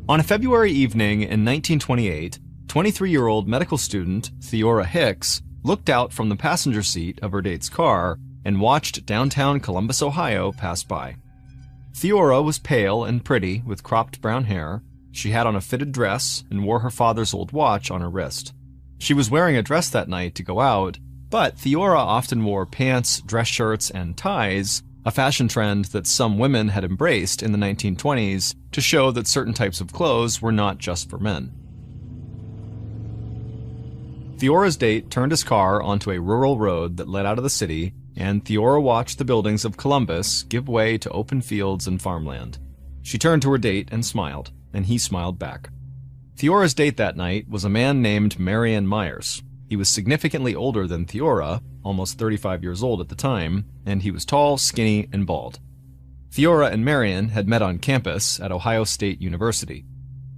On a February evening in 1928, 23-year-old medical student Theora Hicks looked out from the passenger seat of her date's car and watched downtown Columbus, Ohio pass by. Theora was pale and pretty with cropped brown hair. She had on a fitted dress and wore her father's old watch on her wrist. She was wearing a dress that night to go out, but Theora often wore pants, dress shirts, and ties, a fashion trend that some women had embraced in the 1920s to show that certain types of clothes were not just for men. Theora's date turned his car onto a rural road that led out of the city, and Theora watched the buildings of Columbus give way to open fields and farmland. She turned to her date and smiled, and he smiled back. Theora's date that night was a man named Marion Myers. He was significantly older than Theora, almost 35 years old at the time, and he was tall, skinny, and bald. Theora and Marion had met on campus at Ohio State University.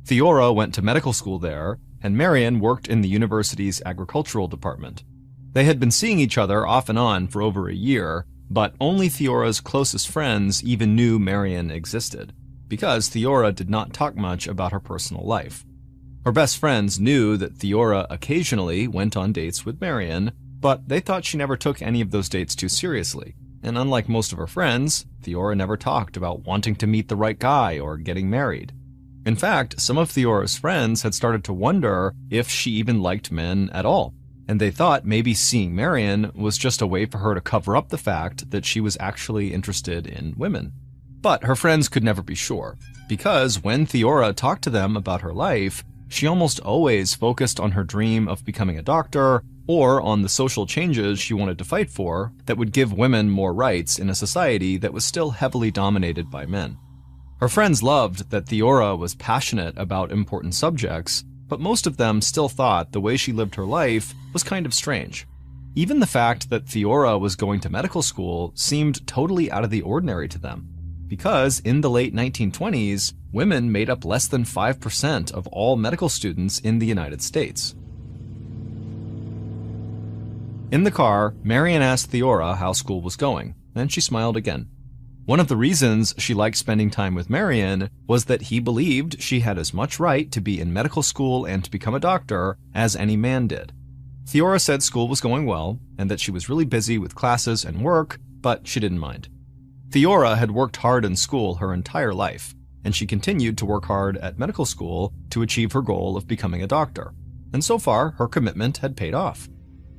Theora went to medical school there, and Marion worked in the university's agricultural department. They had been seeing each other off and on for over a year, but only Theora's closest friends even knew Marion existed, because Theora did not talk much about her personal life. Her best friends knew that Theora occasionally went on dates with Marion, but they thought she never took any of those dates too seriously. And unlike most of her friends, Theora never talked about wanting to meet the right guy or getting married. In fact, some of Theora's friends had started to wonder if she even liked men at all, and they thought maybe seeing Marion was just a way for her to cover up the fact that she was actually interested in women. But her friends could never be sure, because when Theora talked to them about her life, she almost always focused on her dream of becoming a doctor or on the social changes she wanted to fight for that would give women more rights in a society that was still heavily dominated by men. Her friends loved that Theora was passionate about important subjects, but most of them still thought the way she lived her life was kind of strange. Even the fact that Theora was going to medical school seemed totally out of the ordinary to them, because in the late 1920s, women made up less than 5% of all medical students in the United States. In the car, Marion asked Theora how school was going, and she smiled again. One of the reasons she liked spending time with Marion was that he believed she had as much right to be in medical school and to become a doctor as any man did. Theora said school was going well, and that she was really busy with classes and work, but she didn't mind. Theora had worked hard in school her entire life, and she continued to work hard at medical school to achieve her goal of becoming a doctor. And so far, her commitment had paid off.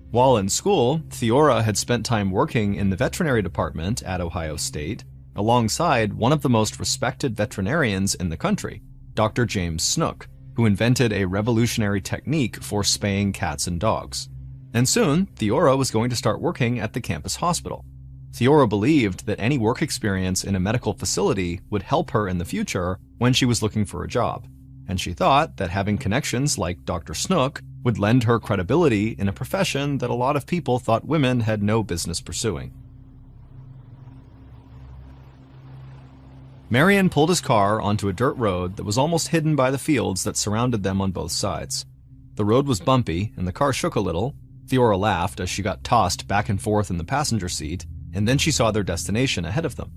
While in school, Theora had spent time working in the veterinary department at Ohio State, alongside one of the most respected veterinarians in the country, Dr. James Snook, who invented a revolutionary technique for spaying cats and dogs. And soon, Theora was going to start working at the campus hospital. Theora believed that any work experience in a medical facility would help her in the future when she was looking for a job, and she thought that having connections like Dr. Snook would lend her credibility in a profession that a lot of people thought women had no business pursuing. Marion pulled his car onto a dirt road that was almost hidden by the fields that surrounded them on both sides. The road was bumpy, and the car shook a little. Theora laughed as she got tossed back and forth in the passenger seat, and then she saw their destination ahead of them.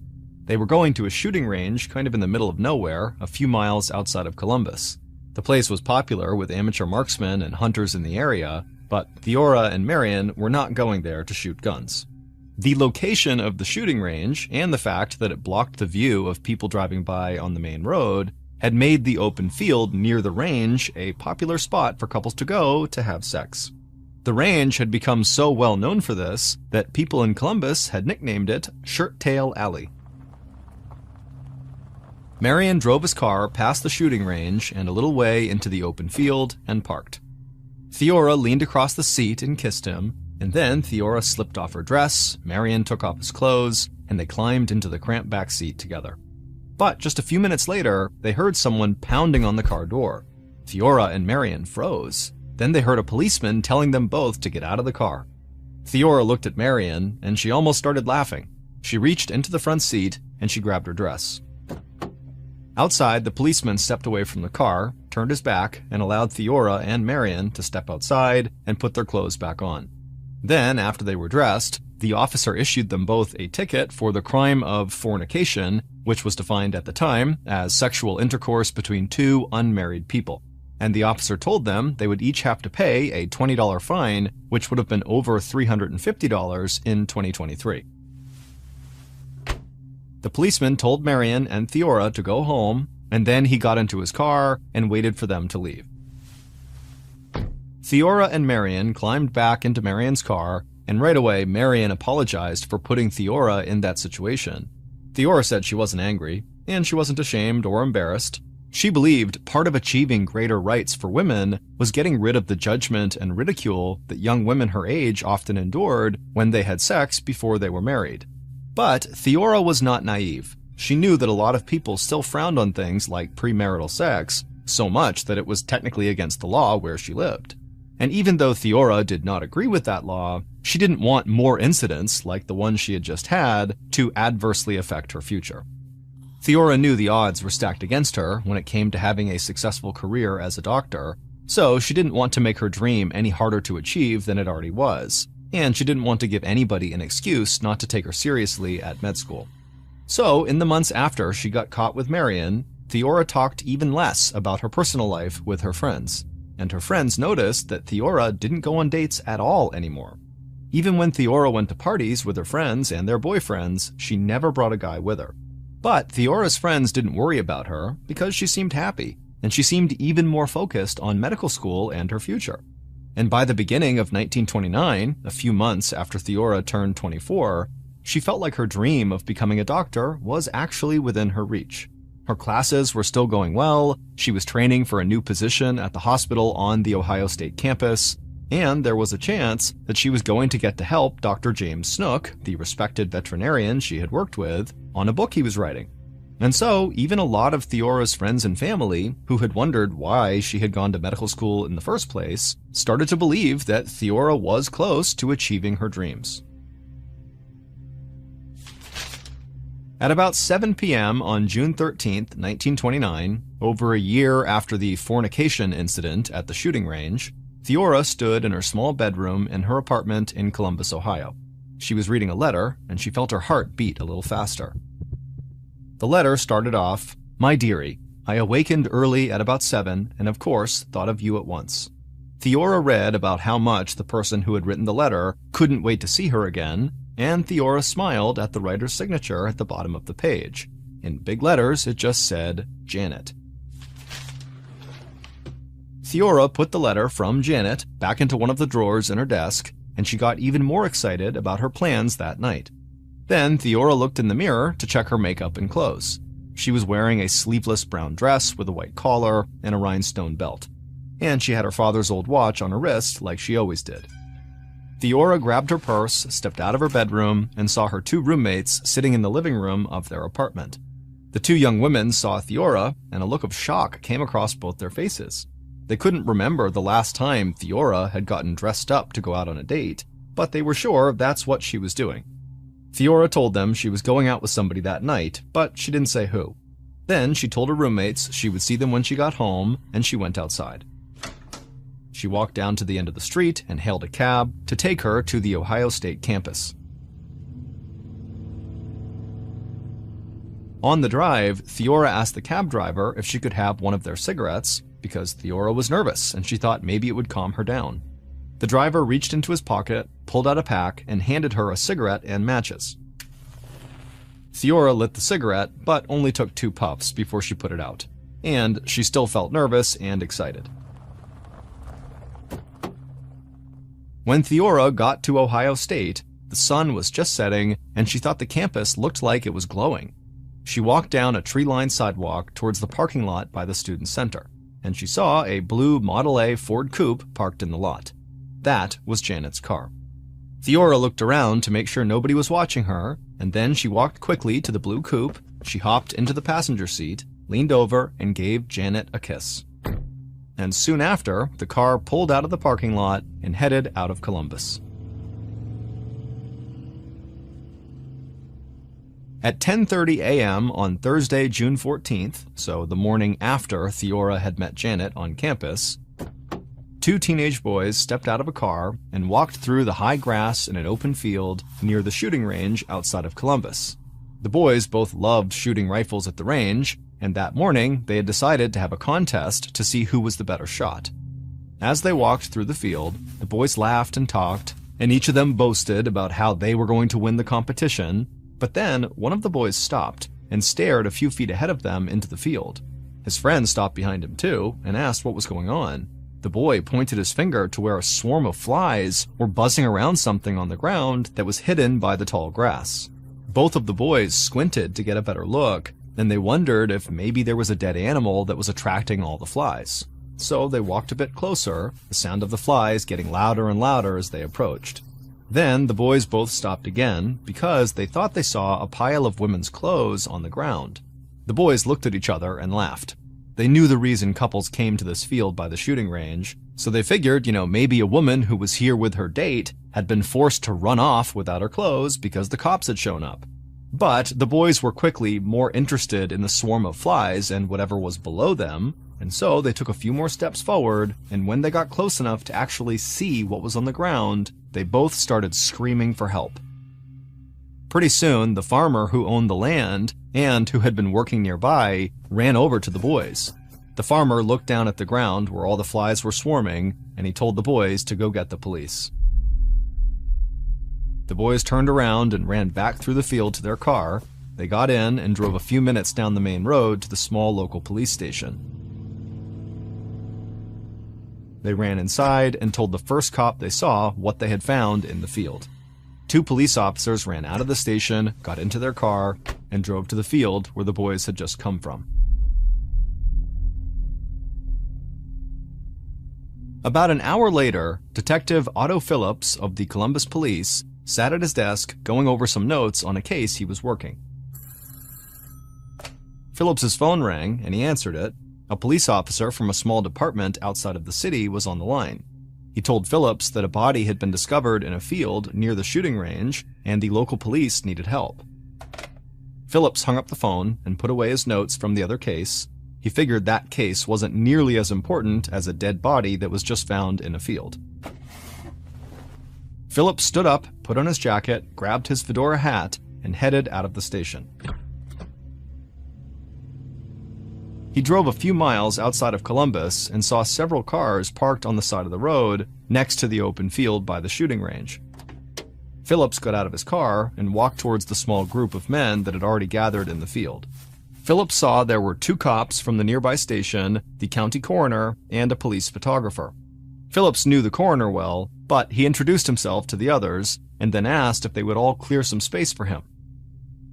They were going to a shooting range kind of in the middle of nowhere, a few miles outside of Columbus. The place was popular with amateur marksmen and hunters in the area, but Theora and Marion were not going there to shoot guns. The location of the shooting range, and the fact that it blocked the view of people driving by on the main road, had made the open field near the range a popular spot for couples to go to have sex. The range had become so well known for this that people in Columbus had nicknamed it Shirt Tail Alley. Marion drove his car past the shooting range and a little way into the open field and parked. Theora leaned across the seat and kissed him, and then Theora slipped off her dress, Marion took off his clothes, and they climbed into the cramped back seat together. But just a few minutes later, they heard someone pounding on the car door. Theora and Marion froze. Then they heard a policeman telling them both to get out of the car. Theora looked at Marion, and she almost started laughing. She reached into the front seat, and she grabbed her dress. Outside, the policeman stepped away from the car, turned his back, and allowed Theora and Marion to step outside and put their clothes back on. Then, after they were dressed, the officer issued them both a ticket for the crime of fornication, which was defined at the time as sexual intercourse between two unmarried people. And the officer told them they would each have to pay a $20 fine, which would have been over $350 in 2023. The policeman told Marion and Theora to go home, and then he got into his car and waited for them to leave. Theora and Marion climbed back into Marion's car, and right away Marion apologized for putting Theora in that situation. Theora said she wasn't angry, and she wasn't ashamed or embarrassed. She believed part of achieving greater rights for women was getting rid of the judgment and ridicule that young women her age often endured when they had sex before they were married. But Theora was not naive. She knew that a lot of people still frowned on things like premarital sex, so much that it was technically against the law where she lived. And even though Theora did not agree with that law, she didn't want more incidents like the one she had just had to adversely affect her future. Theora knew the odds were stacked against her when it came to having a successful career as a doctor, so she didn't want to make her dream any harder to achieve than it already was, and she didn't want to give anybody an excuse not to take her seriously at med school. So, in the months after she got caught with Marion, Theora talked even less about her personal life with her friends, and her friends noticed that Theora didn't go on dates at all anymore. Even when Theora went to parties with her friends and their boyfriends, she never brought a guy with her. But Theora's friends didn't worry about her because she seemed happy, and she seemed even more focused on medical school and her future. And by the beginning of 1929, a few months after Theora turned 24, she felt like her dream of becoming a doctor was actually within her reach. Her classes were still going well, she was training for a new position at the hospital on the Ohio State campus, and there was a chance that she was going to get to help Dr. James Snook, the respected veterinarian she had worked with, on a book he was writing. And so, even a lot of Theora's friends and family, who had wondered why she had gone to medical school in the first place, started to believe that Theora was close to achieving her dreams. At about 7 p.m. on June 13, 1929, over a year after the fornication incident at the shooting range, Theora stood in her small bedroom in her apartment in Columbus, Ohio. She was reading a letter, and she felt her heart beat a little faster. The letter started off, "My dearie, I awakened early at about 7 and of course thought of you at once." Theora read about how much the person who had written the letter couldn't wait to see her again, and Theora smiled at the writer's signature at the bottom of the page. In big letters, it just said, Janet. Theora put the letter from Janet back into one of the drawers in her desk, and she got even more excited about her plans that night. Then Theora looked in the mirror to check her makeup and clothes. She was wearing a sleeveless brown dress with a white collar and a rhinestone belt, and she had her father's old watch on her wrist like she always did. Theora grabbed her purse, stepped out of her bedroom, and saw her two roommates sitting in the living room of their apartment. The two young women saw Theora, and a look of shock came across both their faces. They couldn't remember the last time Theora had gotten dressed up to go out on a date, but they were sure that's what she was doing. Theora told them she was going out with somebody that night, but she didn't say who. Then she told her roommates she would see them when she got home, and she went outside. She walked down to the end of the street and hailed a cab to take her to the Ohio State campus. On the drive, Theora asked the cab driver if she could have one of their cigarettes, because Theora was nervous and she thought maybe it would calm her down. The driver reached into his pocket, pulled out a pack, and handed her a cigarette and matches. Theora lit the cigarette, but only took 2 puffs before she put it out, and she still felt nervous and excited. When Theora got to Ohio State, the sun was just setting, and she thought the campus looked like it was glowing. She walked down a tree-lined sidewalk towards the parking lot by the student center, and she saw a blue Model A Ford Coupe parked in the lot. That was Janet's car. Theora looked around to make sure nobody was watching her, and then she walked quickly to the blue coupe, she hopped into the passenger seat, leaned over, and gave Janet a kiss. And soon after, the car pulled out of the parking lot and headed out of Columbus. At 10:30 a.m. on Thursday, June 14th, so the morning after Theora had met Janet on campus, Two teenage boys stepped out of a car and walked through the high grass in an open field near the shooting range outside of Columbus. The boys both loved shooting rifles at the range, and that morning they had decided to have a contest to see who was the better shot. As they walked through the field, the boys laughed and talked, and each of them boasted about how they were going to win the competition, but then one of the boys stopped and stared a few feet ahead of them into the field. His friend stopped behind him too and asked what was going on. The boy pointed his finger to where a swarm of flies were buzzing around something on the ground that was hidden by the tall grass. Both of the boys squinted to get a better look, and they wondered if maybe there was a dead animal that was attracting all the flies. So they walked a bit closer, the sound of the flies getting louder and louder as they approached. Then the boys both stopped again because they thought they saw a pile of women's clothes on the ground. The boys looked at each other and laughed. They knew the reason couples came to this field by the shooting range, so they figured, maybe a woman who was here with her date had been forced to run off without her clothes because the cops had shown up. But the boys were quickly more interested in the swarm of flies and whatever was below them, and so they took a few more steps forward, and when they got close enough to actually see what was on the ground, they both started screaming for help. Pretty soon, the farmer who owned the land and who had been working nearby ran over to the boys. The farmer looked down at the ground where all the flies were swarming, and he told the boys to go get the police. The boys turned around and ran back through the field to their car. They got in and drove a few minutes down the main road to the small local police station. They ran inside and told the first cop they saw what they had found in the field. Two police officers ran out of the station, got into their car, and drove to the field where the boys had just come from. About an hour later, Detective Otto Phillips of the Columbus Police sat at his desk going over some notes on a case he was working. Phillips's phone rang, and he answered it. A police officer from a small department outside of the city was on the line. He told Phillips that a body had been discovered in a field near the shooting range, and the local police needed help. Phillips hung up the phone and put away his notes from the other case. He figured that case wasn't nearly as important as a dead body that was just found in a field. Phillips stood up, put on his jacket, grabbed his fedora hat, and headed out of the station. He drove a few miles outside of Columbus and saw several cars parked on the side of the road next to the open field by the shooting range. Phillips got out of his car and walked towards the small group of men that had already gathered in the field. Phillips saw there were two cops from the nearby station, the county coroner, and a police photographer. Phillips knew the coroner well, but he introduced himself to the others and then asked if they would all clear some space for him.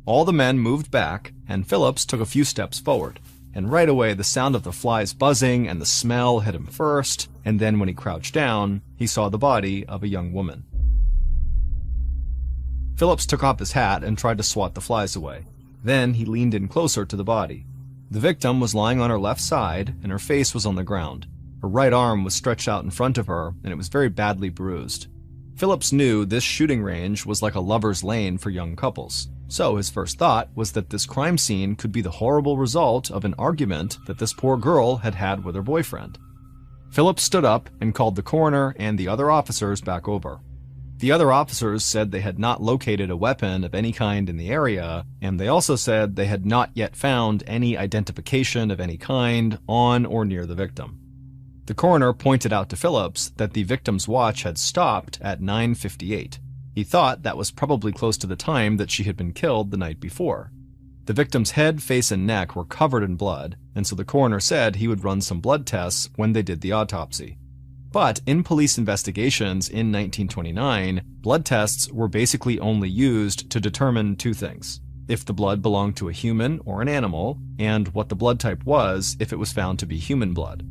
All the men moved back, and Phillips took a few steps forward. And right away the sound of the flies buzzing and the smell hit him first, and then when he crouched down, he saw the body of a young woman. Phillips took off his hat and tried to swat the flies away. Then he leaned in closer to the body. The victim was lying on her left side, and her face was on the ground. Her right arm was stretched out in front of her, and it was very badly bruised. Phillips knew this shooting range was like a lover's lane for young couples. So his first thought was that this crime scene could be the horrible result of an argument that this poor girl had had with her boyfriend. Phillips stood up and called the coroner and the other officers back over. The other officers said they had not located a weapon of any kind in the area, and they also said they had not yet found any identification of any kind on or near the victim. The coroner pointed out to Phillips that the victim's watch had stopped at 9:58. He thought that was probably close to the time that she had been killed the night before. The victim's head, face, and neck were covered in blood, and so the coroner said he would run some blood tests when they did the autopsy. But in police investigations in 1929, blood tests were basically only used to determine two things: if the blood belonged to a human or an animal, and what the blood type was if it was found to be human blood.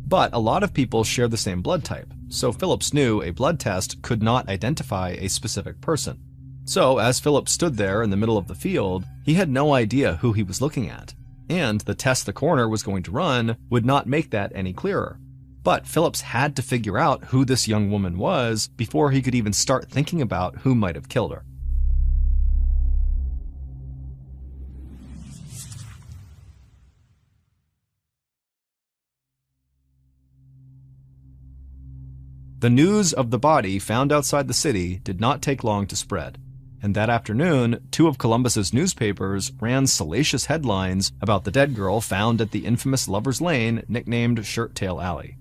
But a lot of people share the same blood type, so Phillips knew a blood test could not identify a specific person. So as Phillips stood there in the middle of the field, he had no idea who he was looking at, and the test the coroner was going to run would not make that any clearer. But Phillips had to figure out who this young woman was before he could even start thinking about who might have killed her. The news of the body found outside the city did not take long to spread, and that afternoon, 2 of Columbus's newspapers ran salacious headlines about the dead girl found at the infamous Lover's Lane nicknamed Shirt Tail Alley.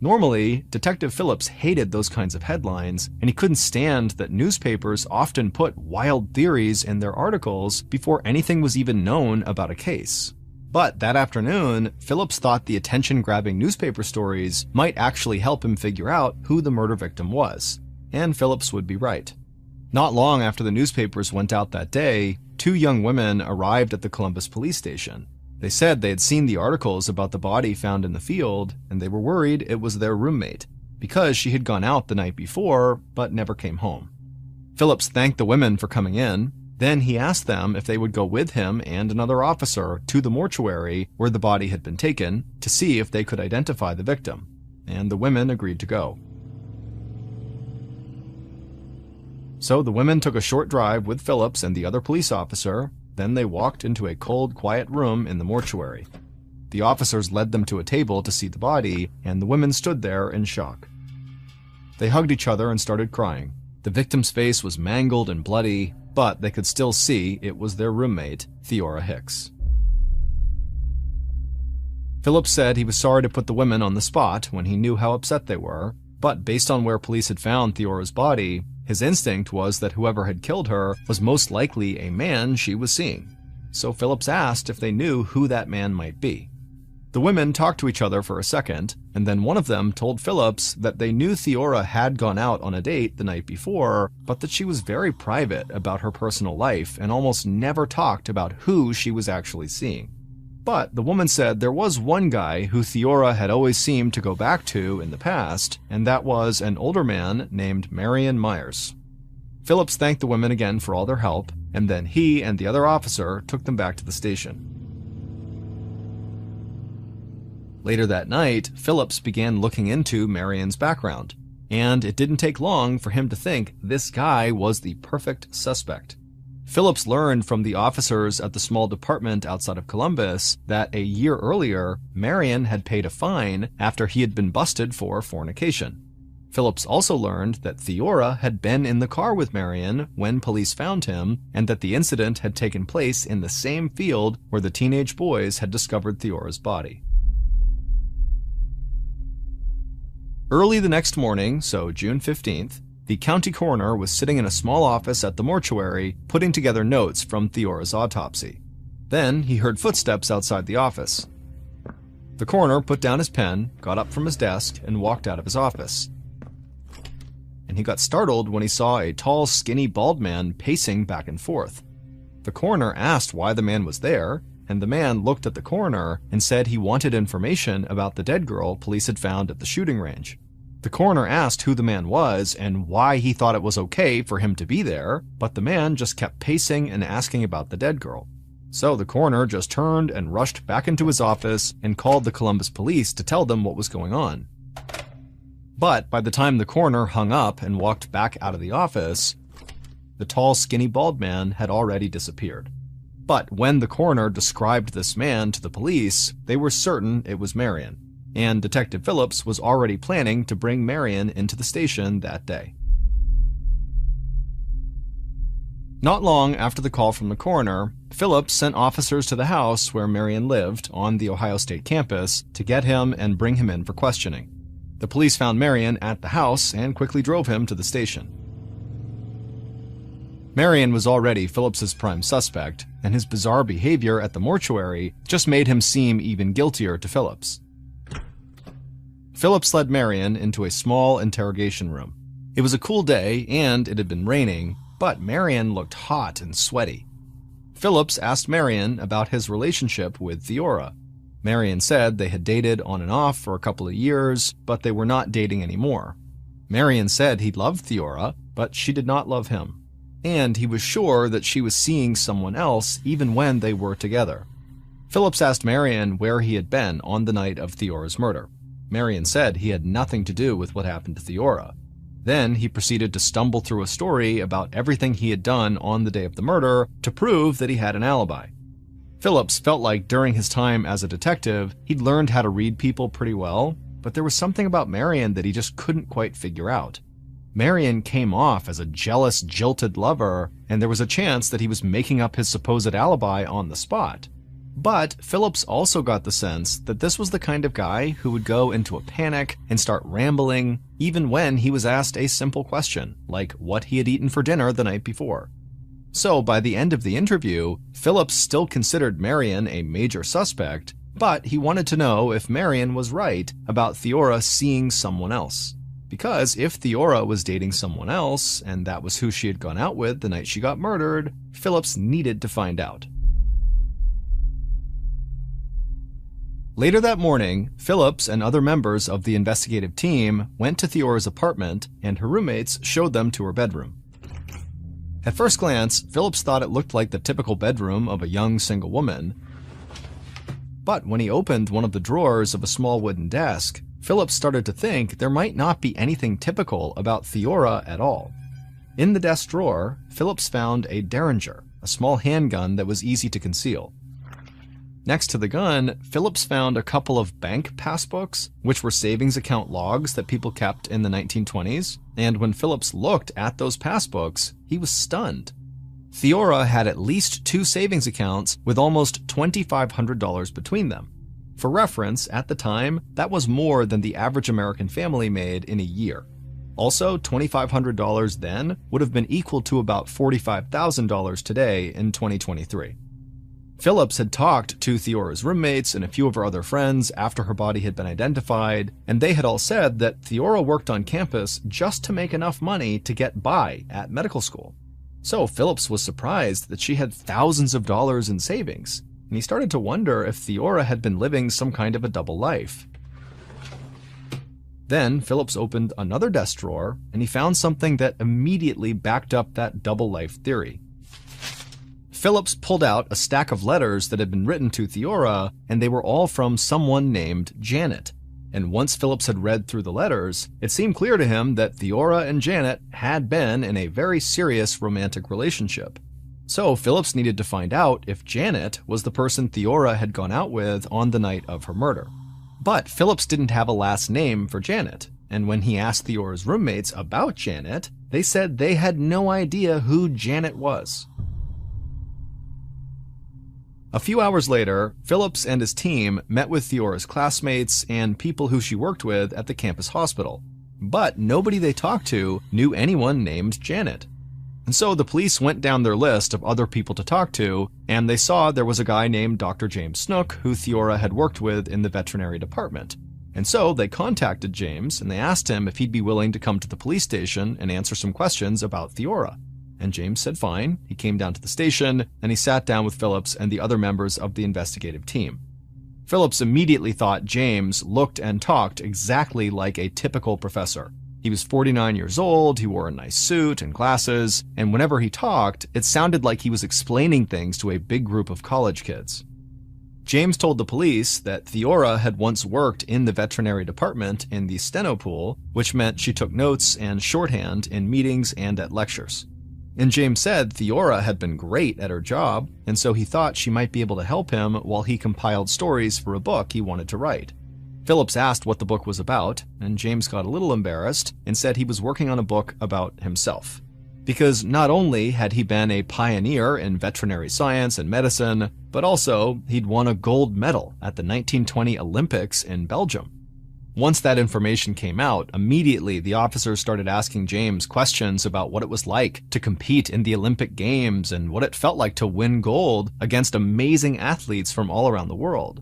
Normally, Detective Phillips hated those kinds of headlines, and he couldn't stand that newspapers often put wild theories in their articles before anything was even known about a case. But that afternoon, Phillips thought the attention-grabbing newspaper stories might actually help him figure out who the murder victim was. And Phillips would be right. Not long after the newspapers went out that day, 2 young women arrived at the Columbus police station. They said they had seen the articles about the body found in the field, and they were worried it was their roommate, because she had gone out the night before, but never came home. Phillips thanked the women for coming in. Then he asked them if they would go with him and another officer to the mortuary where the body had been taken to see if they could identify the victim, and the women agreed to go. So the women took a short drive with Phillips and the other police officer. Then they walked into a cold, quiet room in the mortuary. The officers led them to a table to see the body, and the women stood there in shock. They hugged each other and started crying. The victim's face was mangled and bloody, but they could still see it was their roommate, Theora Hicks. Phillips said he was sorry to put the women on the spot when he knew how upset they were, but based on where police had found Theora's body, his instinct was that whoever had killed her was most likely a man she was seeing. So Phillips asked if they knew who that man might be. The women talked to each other for a second, and then one of them told Phillips that they knew Theora had gone out on a date the night before, but that she was very private about her personal life and almost never talked about who she was actually seeing. But the woman said there was one guy who Theora had always seemed to go back to in the past, and that was an older man named Marion Myers. Phillips thanked the women again for all their help, and then he and the other officer took them back to the station. Later that night, Phillips began looking into Marion's background, and it didn't take long for him to think this guy was the perfect suspect. Phillips learned from the officers at the small department outside of Columbus that a year earlier, Marion had paid a fine after he had been busted for fornication. Phillips also learned that Theora had been in the car with Marion when police found him, and that the incident had taken place in the same field where the teenage boys had discovered Theora's body. Early the next morning, so June 15th, the county coroner was sitting in a small office at the mortuary putting together notes from Theora's autopsy. Then he heard footsteps outside the office. The coroner put down his pen, got up from his desk, and walked out of his office. And he got startled when he saw a tall, skinny, bald man pacing back and forth. The coroner asked why the man was there, and the man looked at the coroner and said he wanted information about the dead girl police had found at the shooting range. The coroner asked who the man was and why he thought it was okay for him to be there, but the man just kept pacing and asking about the dead girl. So the coroner just turned and rushed back into his office and called the Columbus police to tell them what was going on. But by the time the coroner hung up and walked back out of the office, the tall, skinny, bald man had already disappeared. But when the coroner described this man to the police, they were certain it was Marion, and Detective Phillips was already planning to bring Marion into the station that day. Not long after the call from the coroner, Phillips sent officers to the house where Marion lived on the Ohio State campus to get him and bring him in for questioning. The police found Marion at the house and quickly drove him to the station. Marion was already Phillips's prime suspect, and his bizarre behavior at the mortuary just made him seem even guiltier to Phillips. Phillips led Marion into a small interrogation room. It was a cool day, and it had been raining, but Marion looked hot and sweaty. Phillips asked Marion about his relationship with Theora. Marion said they had dated on and off for a couple of years, but they were not dating anymore. Marion said he loved Theora, but she did not love him. And he was sure that she was seeing someone else even when they were together. Phillips asked Marion where he had been on the night of Theora's murder. Marion said he had nothing to do with what happened to Theora. Then he proceeded to stumble through a story about everything he had done on the day of the murder to prove that he had an alibi. Phillips felt like during his time as a detective, he'd learned how to read people pretty well, but there was something about Marion that he just couldn't quite figure out. Marion came off as a jealous, jilted lover, and there was a chance that he was making up his supposed alibi on the spot. But Phillips also got the sense that this was the kind of guy who would go into a panic and start rambling even when he was asked a simple question, like what he had eaten for dinner the night before. So by the end of the interview, Phillips still considered Marion a major suspect, but he wanted to know if Marion was right about Theora seeing someone else. Because if Theora was dating someone else, and that was who she had gone out with the night she got murdered, Phillips needed to find out. Later that morning, Phillips and other members of the investigative team went to Theora's apartment, and her roommates showed them to her bedroom. At first glance, Phillips thought it looked like the typical bedroom of a young single woman. But when he opened one of the drawers of a small wooden desk, Phillips started to think there might not be anything typical about Theora at all. In the desk drawer, Phillips found a Derringer, a small handgun that was easy to conceal. Next to the gun, Phillips found a couple of bank passbooks, which were savings account logs that people kept in the 1920s, and when Phillips looked at those passbooks, he was stunned. Theora had at least 2 savings accounts with almost $2,500 between them. For reference, at the time, that was more than the average American family made in a year. Also, $2,500 then would have been equal to about $45,000 today in 2023. Phillips had talked to Theora's roommates and a few of her other friends after her body had been identified, and they had all said that Theora worked on campus just to make enough money to get by at medical school. So Phillips was surprised that she had thousands of dollars in savings, and he started to wonder if Theora had been living some kind of a double life. Then Phillips opened another desk drawer, and he found something that immediately backed up that double life theory. Phillips pulled out a stack of letters that had been written to Theora, and they were all from someone named Janet. And once Phillips had read through the letters, it seemed clear to him that Theora and Janet had been in a very serious romantic relationship. So Phillips needed to find out if Janet was the person Theora had gone out with on the night of her murder. But Phillips didn't have a last name for Janet, and when he asked Theora's roommates about Janet, they said they had no idea who Janet was. A few hours later, Phillips and his team met with Theora's classmates and people who she worked with at the campus hospital. But nobody they talked to knew anyone named Janet. And so the police went down their list of other people to talk to, and they saw there was a guy named Dr. James Snook who Theora had worked with in the veterinary department. And so they contacted James and they asked him if he'd be willing to come to the police station and answer some questions about Theora. And James said fine. He came down to the station and he sat down with Phillips and the other members of the investigative team. Phillips immediately thought James looked and talked exactly like a typical professor. He was 49 years old, he wore a nice suit and glasses, and whenever he talked, it sounded like he was explaining things to a big group of college kids. James told the police that Theora had once worked in the veterinary department in the steno pool, which meant she took notes and shorthand in meetings and at lectures. And James said Theora had been great at her job, and so he thought she might be able to help him while he compiled stories for a book he wanted to write. Phillips asked what the book was about, and James got a little embarrassed and said he was working on a book about himself. Because not only had he been a pioneer in veterinary science and medicine, but also he'd won a gold medal at the 1920 Olympics in Belgium. Once that information came out, immediately the officers started asking James questions about what it was like to compete in the Olympic Games and what it felt like to win gold against amazing athletes from all around the world.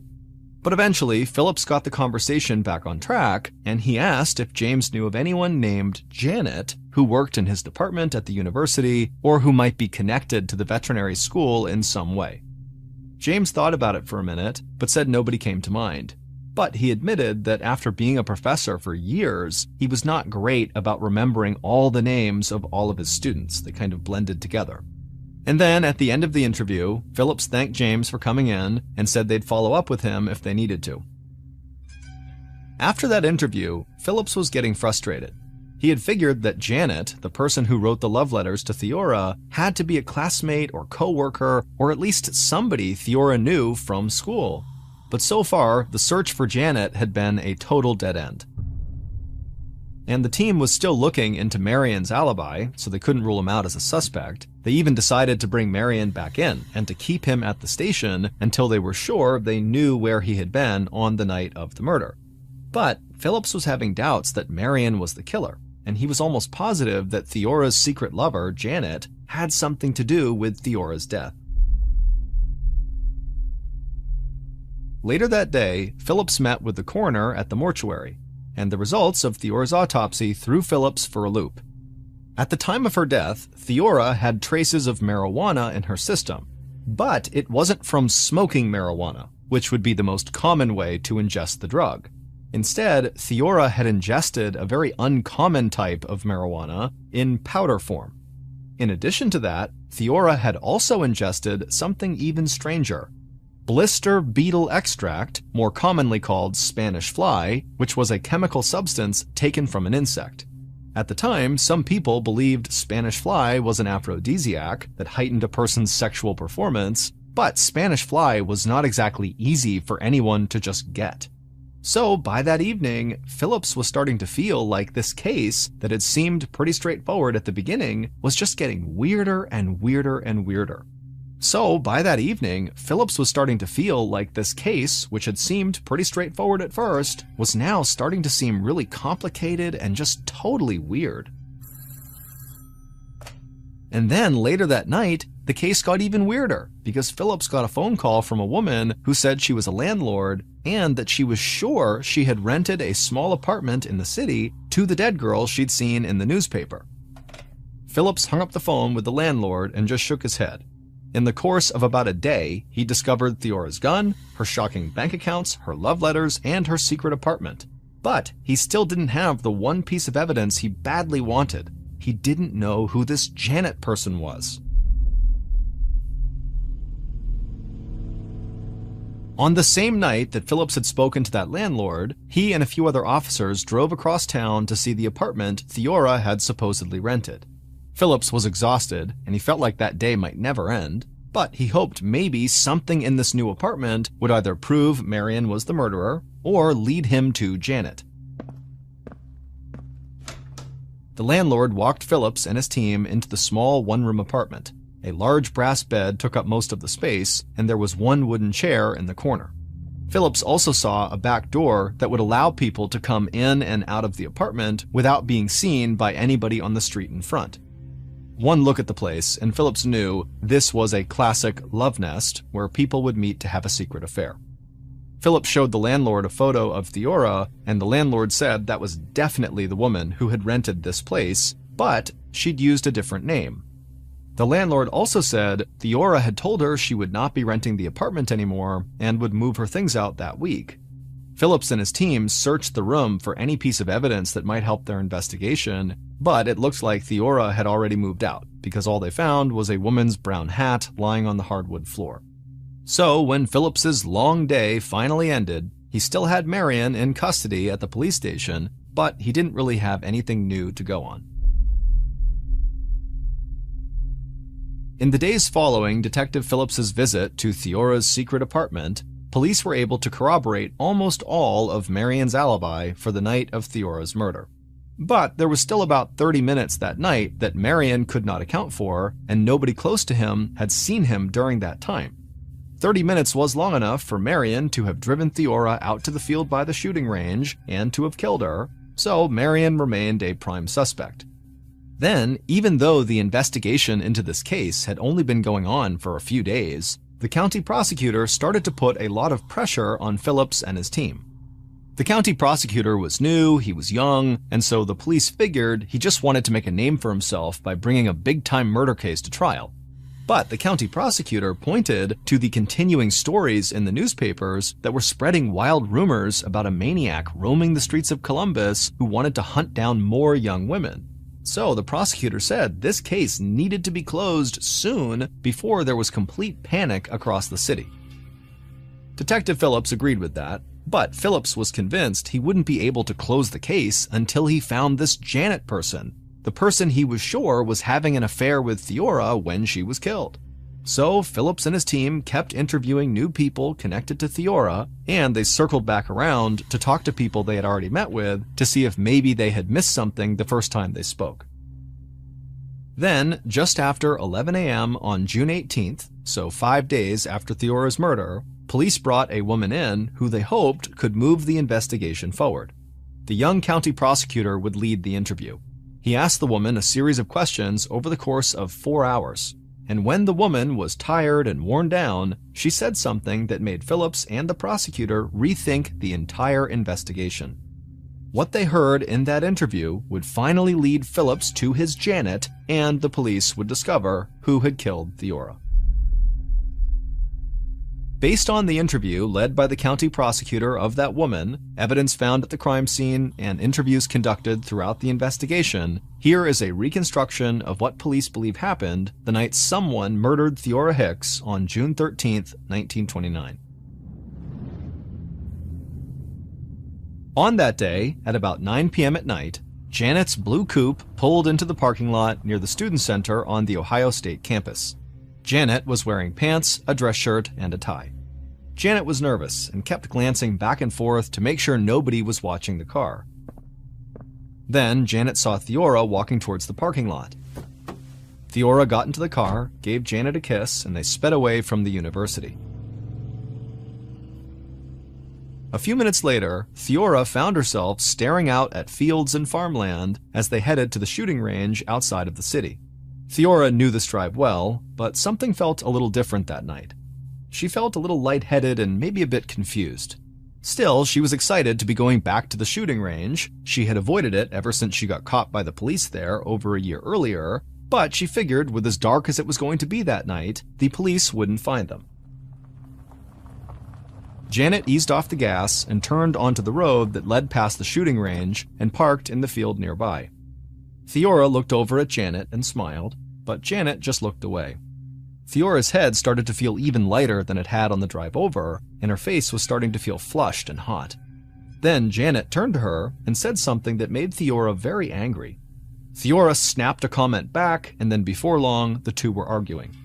But eventually, Phillips got the conversation back on track, and he asked if James knew of anyone named Janet who worked in his department at the university or who might be connected to the veterinary school in some way. James thought about it for a minute, but said nobody came to mind. But he admitted that after being a professor for years, he was not great about remembering all the names of all of his students. They kind of blended together. And then, at the end of the interview, Phillips thanked James for coming in and said they'd follow up with him if they needed to. After that interview, Phillips was getting frustrated. He had figured that Janet, the person who wrote the love letters to Theora, had to be a classmate or co-worker, or at least somebody Theora knew from school. But so far, the search for Janet had been a total dead end. And the team was still looking into Marion's alibi, so they couldn't rule him out as a suspect. They even decided to bring Marion back in and to keep him at the station until they were sure they knew where he had been on the night of the murder. But Phillips was having doubts that Marion was the killer, and he was almost positive that Theora's secret lover, Janet, had something to do with Theora's death. Later that day, Phillips met with the coroner at the mortuary, and the results of Theora's autopsy threw Phillips for a loop. At the time of her death, Theora had traces of marijuana in her system, but it wasn't from smoking marijuana, which would be the most common way to ingest the drug. Instead, Theora had ingested a very uncommon type of marijuana in powder form. In addition to that, Theora had also ingested something even stranger: blister beetle extract, more commonly called Spanish fly, which was a chemical substance taken from an insect. At the time, some people believed Spanish fly was an aphrodisiac that heightened a person's sexual performance, but Spanish fly was not exactly easy for anyone to just get. So by that evening, Phillips was starting to feel like this case that had seemed pretty straightforward at the beginning was just getting weirder and weirder and weirder. So by that evening, Phillips was starting to feel like this case, which had seemed pretty straightforward at first, was now starting to seem really complicated and just totally weird. And then later that night, the case got even weirder because Phillips got a phone call from a woman who said she was a landlord and that she was sure she had rented a small apartment in the city to the dead girl she'd seen in the newspaper. Phillips hung up the phone with the landlord and just shook his head. In the course of about a day, he discovered Theora's gun, her shocking bank accounts, her love letters, and her secret apartment. But he still didn't have the one piece of evidence he badly wanted. He didn't know who this Janet person was. On the same night that Phillips had spoken to that landlord, he and a few other officers drove across town to see the apartment Theora had supposedly rented. Phillips was exhausted, and he felt like that day might never end, but he hoped maybe something in this new apartment would either prove Marion was the murderer or lead him to Janet. The landlord walked Phillips and his team into the small one-room apartment. A large brass bed took up most of the space, and there was one wooden chair in the corner. Phillips also saw a back door that would allow people to come in and out of the apartment without being seen by anybody on the street in front. One look at the place, and Phillips knew this was a classic love nest where people would meet to have a secret affair. Phillips showed the landlord a photo of Theora, and the landlord said that was definitely the woman who had rented this place, but she'd used a different name. The landlord also said Theora had told her she would not be renting the apartment anymore and would move her things out that week. Phillips and his team searched the room for any piece of evidence that might help their investigation, but it looked like Theora had already moved out because all they found was a woman's brown hat lying on the hardwood floor. So when Phillips's long day finally ended, he still had Marion in custody at the police station, but he didn't really have anything new to go on. In the days following Detective Phillips's visit to Theora's secret apartment, police were able to corroborate almost all of Marion's alibi for the night of Theora's murder. But there was still about 30 minutes that night that Marion could not account for, and nobody close to him had seen him during that time. 30 minutes was long enough for Marion to have driven Theora out to the field by the shooting range and to have killed her, so Marion remained a prime suspect. Then, even though the investigation into this case had only been going on for a few days, the county prosecutor started to put a lot of pressure on Phillips and his team. The county prosecutor was new, he was young, and so the police figured he just wanted to make a name for himself by bringing a big-time murder case to trial. But the county prosecutor pointed to the continuing stories in the newspapers that were spreading wild rumors about a maniac roaming the streets of Columbus who wanted to hunt down more young women. So the prosecutor said this case needed to be closed soon before there was complete panic across the city. Detective Phillips agreed with that, but Phillips was convinced he wouldn't be able to close the case until he found this Janet person, the person he was sure was having an affair with Theora when she was killed. So Phillips and his team kept interviewing new people connected to Theora, and they circled back around to talk to people they had already met with to see if maybe they had missed something the first time they spoke. Then, just after 11 a.m. on June 18th, so 5 days after Theora's murder, police brought a woman in who they hoped could move the investigation forward. The young county prosecutor would lead the interview. He asked the woman a series of questions over the course of 4 hours. And when the woman was tired and worn down, she said something that made Phillips and the prosecutor rethink the entire investigation. What they heard in that interview would finally lead Phillips to his Janet, and the police would discover who had killed Theora. Based on the interview led by the county prosecutor of that woman, evidence found at the crime scene, and interviews conducted throughout the investigation, here is a reconstruction of what police believe happened the night someone murdered Theora Hicks on June 13, 1929. On that day, at about 9 p.m. at night, Janet's blue coupe pulled into the parking lot near the Student Center on the Ohio State campus. Janet was wearing pants, a dress shirt, and a tie. Janet was nervous and kept glancing back and forth to make sure nobody was watching the car. Then Janet saw Theora walking towards the parking lot. Theora got into the car, gave Janet a kiss, and they sped away from the university. A few minutes later, Theora found herself staring out at fields and farmland as they headed to the shooting range outside of the city. Theora knew this drive well, but something felt a little different that night. She felt a little lightheaded and maybe a bit confused. Still, she was excited to be going back to the shooting range. She had avoided it ever since she got caught by the police there over a year earlier, but she figured with as dark as it was going to be that night, the police wouldn't find them. Janet eased off the gas and turned onto the road that led past the shooting range and parked in the field nearby. Theora looked over at Janet and smiled, but Janet just looked away. Theora's head started to feel even lighter than it had on the drive over, and her face was starting to feel flushed and hot. Then Janet turned to her and said something that made Theora very angry. Theora snapped a comment back, and then before long, the two were arguing.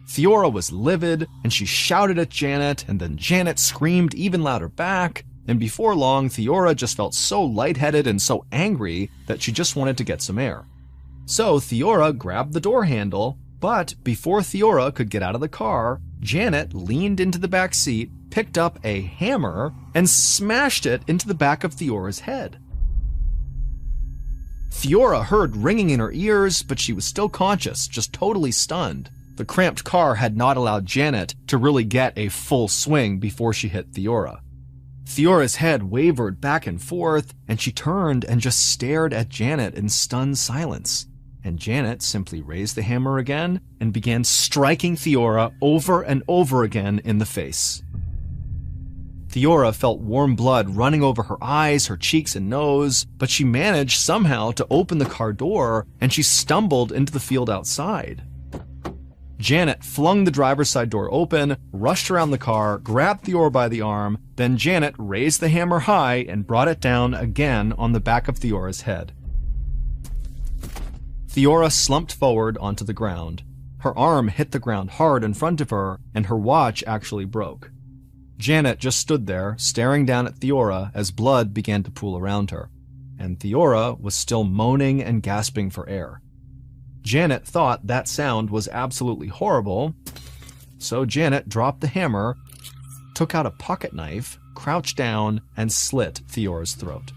Theora was livid, and she shouted at Janet, and then Janet screamed even louder back, and before long, Theora just felt so lightheaded and so angry that she just wanted to get some air. So Theora grabbed the door handle, but before Theora could get out of the car, Janet leaned into the back seat, picked up a hammer, and smashed it into the back of Theora's head. Theora heard ringing in her ears, but she was still conscious, just totally stunned. The cramped car had not allowed Janet to really get a full swing before she hit Theora. Theora's head wavered back and forth, and she turned and just stared at Janet in stunned silence. And Janet simply raised the hammer again and began striking Theora over and over again in the face. Theora felt warm blood running over her eyes, her cheeks, and nose, but she managed somehow to open the car door, and she stumbled into the field outside. Janet flung the driver's side door open, rushed around the car, grabbed Theora by the arm, then Janet raised the hammer high and brought it down again on the back of Theora's head. Theora slumped forward onto the ground. Her arm hit the ground hard in front of her, and her watch actually broke. Janet just stood there, staring down at Theora as blood began to pool around her, and Theora was still moaning and gasping for air. Janet thought that sound was absolutely horrible, so Janet dropped the hammer, took out a pocket knife, crouched down, and slit Theora's throat.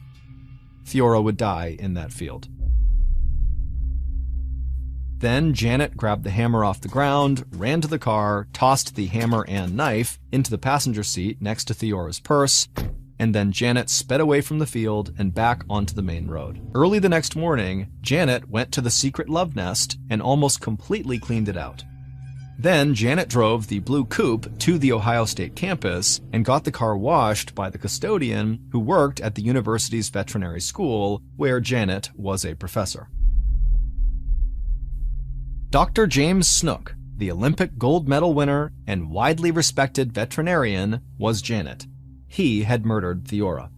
Theora would die in that field. Then Janet grabbed the hammer off the ground, ran to the car, tossed the hammer and knife into the passenger seat next to Theora's purse, and then Janet sped away from the field and back onto the main road. Early the next morning, Janet went to the secret love nest and almost completely cleaned it out. Then Janet drove the blue coupe to the Ohio State campus and got the car washed by the custodian who worked at the university's veterinary school, where Janet was a professor. Dr. James Snook, the Olympic gold medal winner and widely respected veterinarian, was Janet. He had murdered Theora.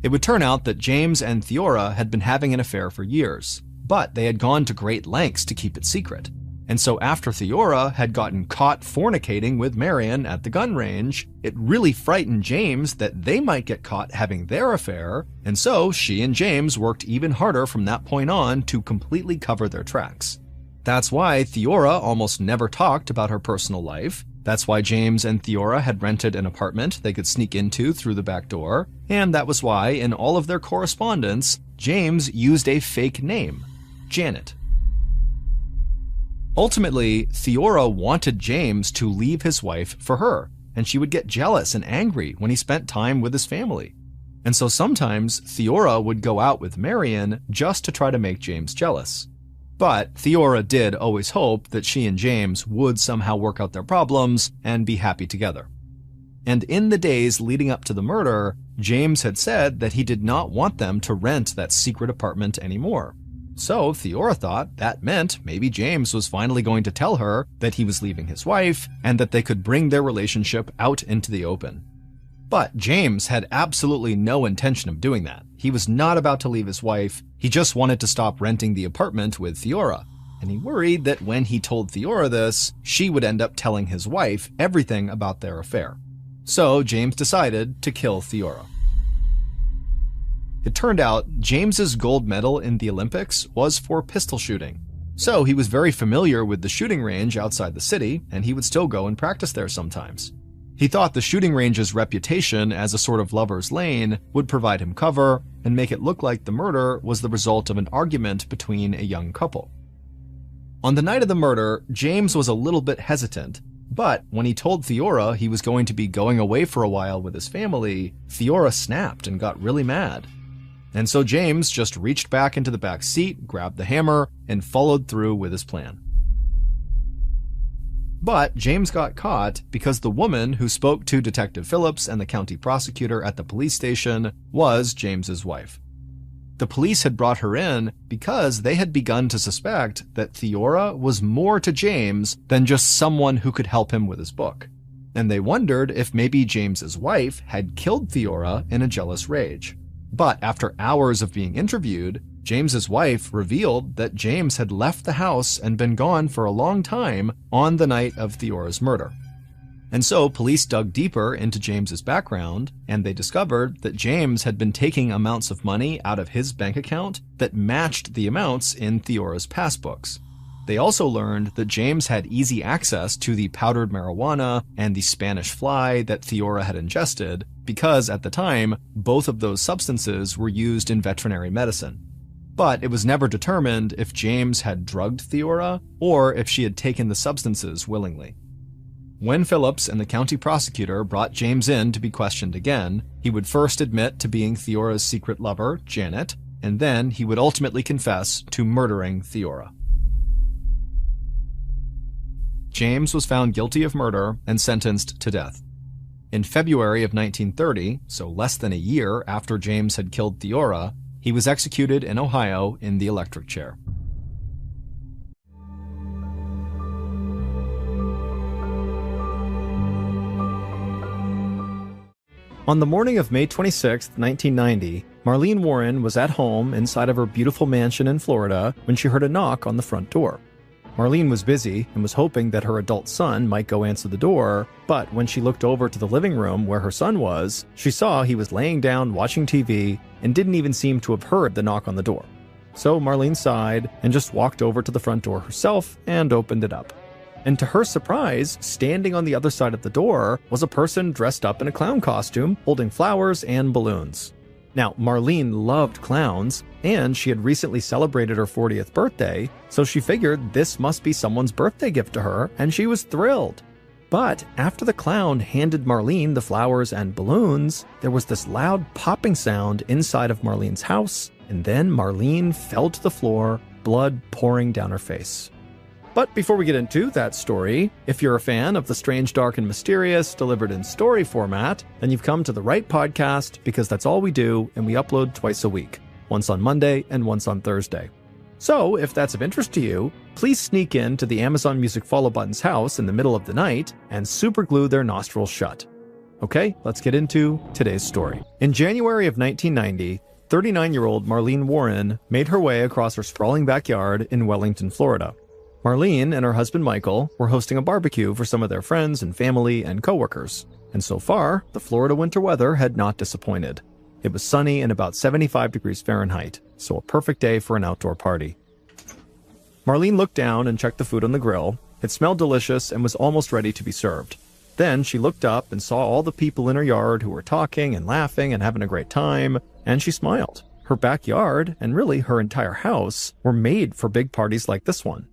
It would turn out that James and Theora had been having an affair for years. but they had gone to great lengths to keep it secret. And so after Theora had gotten caught fornicating with Marion at the gun range, it really frightened James that they might get caught having their affair, and so she and James worked even harder from that point on to completely cover their tracks. That's why Theora almost never talked about her personal life. That's why James and Theora had rented an apartment they could sneak into through the back door, and that was why in all of their correspondence, James used a fake name, Janet. Ultimately, Theora wanted James to leave his wife for her, and she would get jealous and angry when he spent time with his family. And so sometimes Theora would go out with Marion just to try to make James jealous. But Theora did always hope that she and James would somehow work out their problems and be happy together. And in the days leading up to the murder, James had said that he did not want them to rent that secret apartment anymore. So Theora thought that meant maybe James was finally going to tell her that he was leaving his wife and that they could bring their relationship out into the open. But James had absolutely no intention of doing that. He was not about to leave his wife. He just wanted to stop renting the apartment with Theora. And he worried that when he told Theora this, she would end up telling his wife everything about their affair. So James decided to kill Theora. It turned out James's gold medal in the Olympics was for pistol shooting. So he was very familiar with the shooting range outside the city, and he would still go and practice there sometimes. He thought the shooting range's reputation as a sort of lover's lane would provide him cover and make it look like the murder was the result of an argument between a young couple. On the night of the murder, James was a little bit hesitant, but when he told Theora he was going to be going away for a while with his family, Theora snapped and got really mad. And so James just reached back into the back seat, grabbed the hammer, and followed through with his plan. But James got caught because the woman who spoke to Detective Phillips and the county prosecutor at the police station was James's wife. The police had brought her in because they had begun to suspect that Theora was more to James than just someone who could help him with his book. And they wondered if maybe James's wife had killed Theora in a jealous rage. But after hours of being interviewed, James's wife revealed that James had left the house and been gone for a long time on the night of Theora's murder. And so police dug deeper into James's background, and they discovered that James had been taking amounts of money out of his bank account that matched the amounts in Theora's passbooks. They also learned that James had easy access to the powdered marijuana and the Spanish fly that Theora had ingested because, at the time, both of those substances were used in veterinary medicine. But it was never determined if James had drugged Theora or if she had taken the substances willingly. When Phillips and the county prosecutor brought James in to be questioned again, he would first admit to being Theora's secret lover, Janet, and then he would ultimately confess to murdering Theora. James was found guilty of murder and sentenced to death. In February of 1930, so less than a year after James had killed Theora, he was executed in Ohio in the electric chair. On the morning of May 26, 1990, Marlene Warren was at home inside of her beautiful mansion in Florida when she heard a knock on the front door. Marlene was busy and was hoping that her adult son might go answer the door, but when she looked over to the living room where her son was, she saw he was laying down watching TV and didn't even seem to have heard the knock on the door. So Marlene sighed and just walked over to the front door herself and opened it up. And to her surprise, standing on the other side of the door was a person dressed up in a clown costume, holding flowers and balloons. Now, Marlene loved clowns, and she had recently celebrated her 40th birthday, so she figured this must be someone's birthday gift to her, and she was thrilled. But after the clown handed Marlene the flowers and balloons, there was this loud popping sound inside of Marlene's house, and then Marlene fell to the floor, blood pouring down her face. But before we get into that story, if you're a fan of the strange, dark, and mysterious delivered in story format, then you've come to the right podcast because that's all we do, and we upload twice a week, once on Monday and once on Thursday. So if that's of interest to you, please sneak in to the Amazon Music follow button's house in the middle of the night and superglue their nostrils shut. Okay, let's get into today's story. In January of 1990, 39-year-old Marlene Warren made her way across her sprawling backyard in Wellington, Florida. Marlene and her husband Michael were hosting a barbecue for some of their friends and family and coworkers. And so far, the Florida winter weather had not disappointed. It was sunny and about 75 degrees Fahrenheit, so a perfect day for an outdoor party. Marlene looked down and checked the food on the grill. It smelled delicious and was almost ready to be served. Then she looked up and saw all the people in her yard who were talking and laughing and having a great time, and she smiled. Her backyard, and really her entire house, were made for big parties like this one.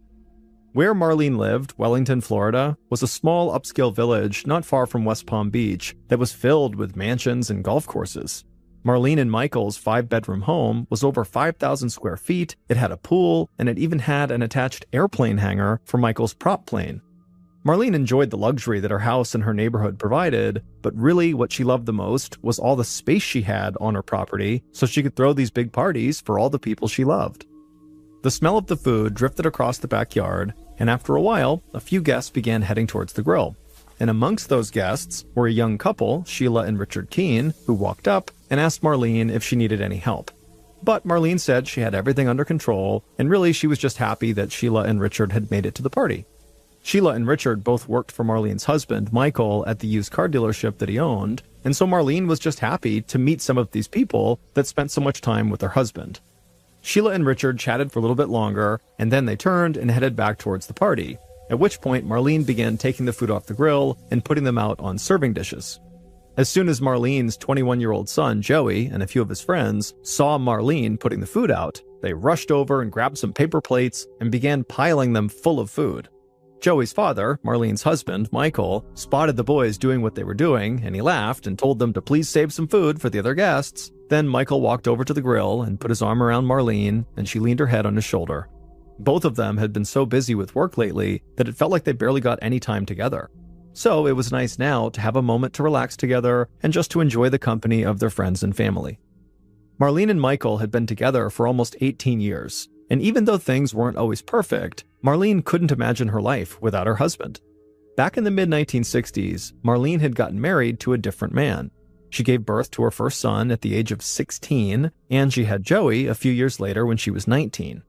Where Marlene lived, Wellington, Florida, was a small upscale village not far from West Palm Beach that was filled with mansions and golf courses. Marlene and Michael's 5-bedroom home was over 5,000 square feet, it had a pool, and it even had an attached airplane hangar for Michael's prop plane. Marlene enjoyed the luxury that her house and her neighborhood provided, but really what she loved the most was all the space she had on her property so she could throw these big parties for all the people she loved. The smell of the food drifted across the backyard, and after a while, a few guests began heading towards the grill. And amongst those guests were a young couple, Sheila and Richard Keene, who walked up and asked Marlene if she needed any help. But Marlene said she had everything under control, and really she was just happy that Sheila and Richard had made it to the party. Sheila and Richard both worked for Marlene's husband, Michael, at the used car dealership that he owned, and so Marlene was just happy to meet some of these people that spent so much time with her husband. Sheila and Richard chatted for a little bit longer, and then they turned and headed back towards the party, at which point Marlene began taking the food off the grill and putting them out on serving dishes. As soon as Marlene's 21-year-old son, Joey, and a few of his friends saw Marlene putting the food out, they rushed over and grabbed some paper plates and began piling them full of food. Joey's father, Marlene's husband, Michael, spotted the boys doing what they were doing, and he laughed and told them to please save some food for the other guests. Then Michael walked over to the grill and put his arm around Marlene, and she leaned her head on his shoulder. Both of them had been so busy with work lately that it felt like they barely got any time together. So it was nice now to have a moment to relax together and just to enjoy the company of their friends and family. Marlene and Michael had been together for almost 18 years, and even though things weren't always perfect, Marlene couldn't imagine her life without her husband. Back in the mid-1960s, Marlene had gotten married to a different man. She gave birth to her first son at the age of 16, and she had Joey a few years later when she was 19.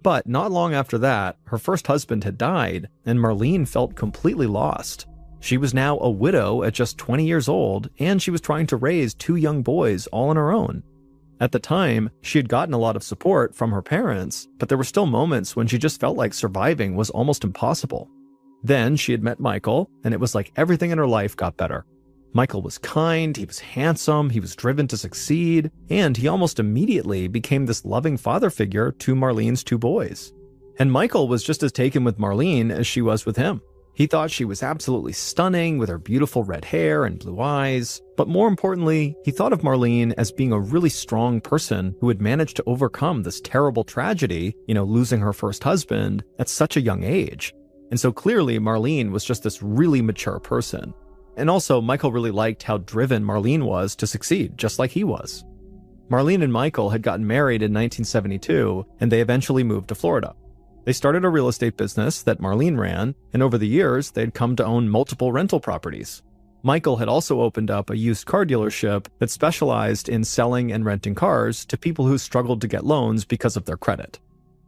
But not long after that, her first husband had died, and Marlene felt completely lost. She was now a widow at just 20 years old, and she was trying to raise 2 young boys all on her own. At the time, she had gotten a lot of support from her parents, but there were still moments when she just felt like surviving was almost impossible. Then she had met Michael, and it was like everything in her life got better. Michael was kind, he was handsome, he was driven to succeed, and he almost immediately became this loving father figure to Marlene's 2 boys. And Michael was just as taken with Marlene as she was with him. He thought she was absolutely stunning with her beautiful red hair and blue eyes, but more importantly, he thought of Marlene as being a really strong person who had managed to overcome this terrible tragedy, losing her first husband at such a young age. And so clearly Marlene was just this really mature person. And also, Michael really liked how driven Marlene was to succeed, just like he was. Marlene and Michael had gotten married in 1972, and they eventually moved to Florida. They started a real estate business that Marlene ran, and over the years, they'd come to own multiple rental properties. Michael had also opened up a used car dealership that specialized in selling and renting cars to people who struggled to get loans because of their credit.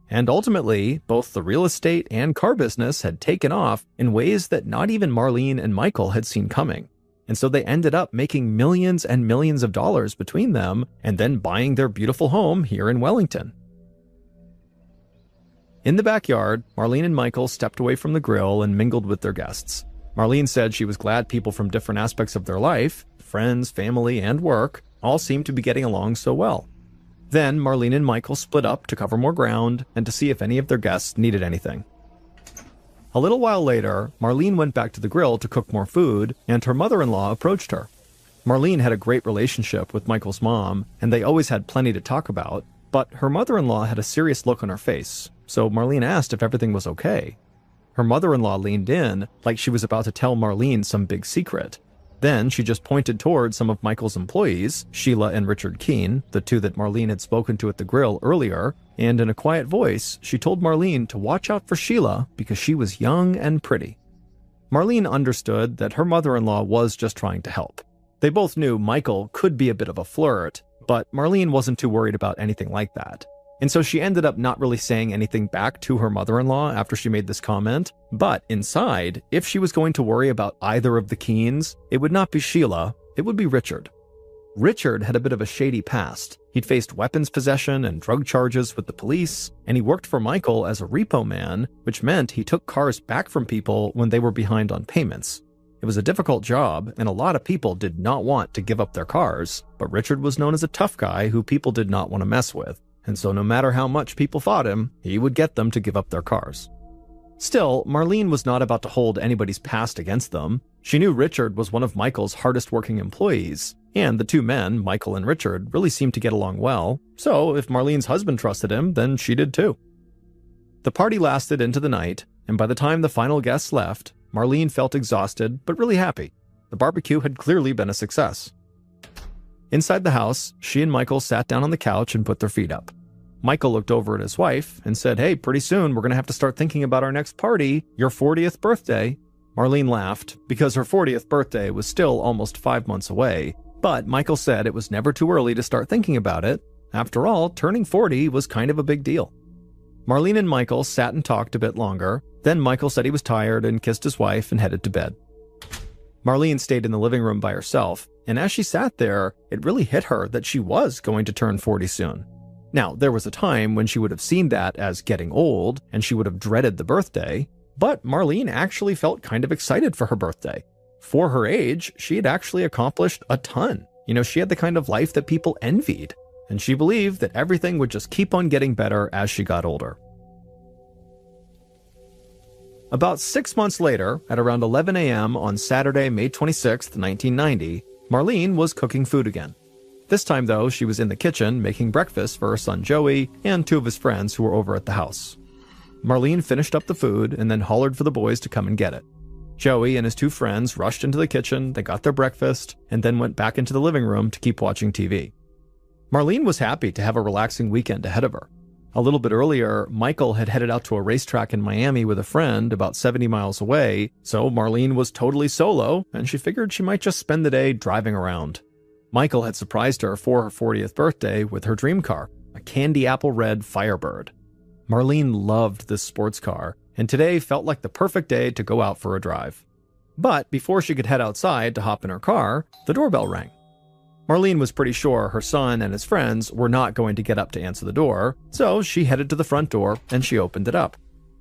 And ultimately, both the real estate and car business had taken off in ways that not even Marlene and Michael had seen coming. And so they ended up making millions and millions of dollars between them and then buying their beautiful home here in Wellington. In the backyard, Marlene and Michael stepped away from the grill and mingled with their guests. Marlene said she was glad people from different aspects of their life, friends, family, and work, all seemed to be getting along so well. Then Marlene and Michael split up to cover more ground and to see if any of their guests needed anything. A little while later, Marlene went back to the grill to cook more food, and her mother-in-law approached her. Marlene had a great relationship with Michael's mom, and they always had plenty to talk about, but her mother-in-law had a serious look on her face, so Marlene asked if everything was okay. Her mother-in-law leaned in, like she was about to tell Marlene some big secret. Then she just pointed toward some of Michael's employees, Sheila and Richard Keene, the 2 that Marlene had spoken to at the grill earlier, and in a quiet voice, she told Marlene to watch out for Sheila because she was young and pretty. Marlene understood that her mother-in-law was just trying to help. They both knew Michael could be a bit of a flirt, But Marlene wasn't too worried about anything like that. And so she ended up not really saying anything back to her mother-in-law after she made this comment. But inside, if she was going to worry about either of the Keens, it would not be Sheila, it would be Richard. Richard had a bit of a shady past. He'd faced weapons possession and drug charges with the police, and he worked for Michael as a repo man, which meant he took cars back from people when they were behind on payments. It was a difficult job, and a lot of people did not want to give up their cars, but Richard was known as a tough guy who people did not want to mess with. And so no matter how much people fought him, he would get them to give up their cars. Still, Marlene was not about to hold anybody's past against them. She knew Richard was one of Michael's hardest working employees, and the two men, Michael and Richard, really seemed to get along well, so if Marlene's husband trusted him, then she did too. The party lasted into the night, and by the time the final guests left, Marlene felt exhausted but really happy. The barbecue had clearly been a success. Inside the house, she and Michael sat down on the couch and put their feet up. Michael looked over at his wife and said, "Hey, pretty soon we're going to have to start thinking about our next party, your 40th birthday." Marlene laughed because her 40th birthday was still almost 5 months away, but Michael said it was never too early to start thinking about it. After all, turning 40 was kind of a big deal. Marlene and Michael sat and talked a bit longer. Then Michael said he was tired and kissed his wife and headed to bed. Marlene stayed in the living room by herself, and as she sat there, it really hit her that she was going to turn 40 soon. Now, there was a time when she would have seen that as getting old, and she would have dreaded the birthday, but Marlene actually felt kind of excited for her birthday. For her age, she had actually accomplished a ton. She had the kind of life that people envied, and she believed that everything would just keep on getting better as she got older. About 6 months later, at around 11 a.m. on Saturday, May 26, 1990, Marlene was cooking food again. This time, though, she was in the kitchen making breakfast for her son Joey and two of his friends who were over at the house. Marlene finished up the food and then hollered for the boys to come and get it. Joey and his two friends rushed into the kitchen, they got their breakfast, and then went back into the living room to keep watching TV. Marlene was happy to have a relaxing weekend ahead of her. A little bit earlier, Michael had headed out to a racetrack in Miami with a friend about 70 miles away, so Marlene was totally solo, and she figured she might just spend the day driving around. Michael had surprised her for her 40th birthday with her dream car, a candy apple red Firebird. Marlene loved this sports car, and today felt like the perfect day to go out for a drive. But before she could head outside to hop in her car, the doorbell rang. Marlene was pretty sure her son and his friends were not going to get up to answer the door, so she headed to the front door and she opened it up.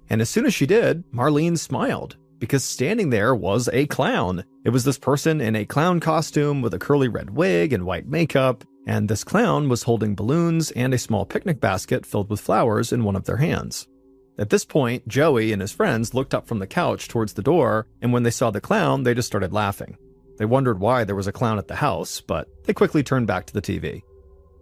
And as soon as she did, Marlene smiled, because standing there was a clown. It was this person in a clown costume with a curly red wig and white makeup, and this clown was holding balloons and a small picnic basket filled with flowers in one of their hands. At this point, Joey and his friends looked up from the couch towards the door, and when they saw the clown, they just started laughing. They wondered why there was a clown at the house, but they quickly turned back to the TV.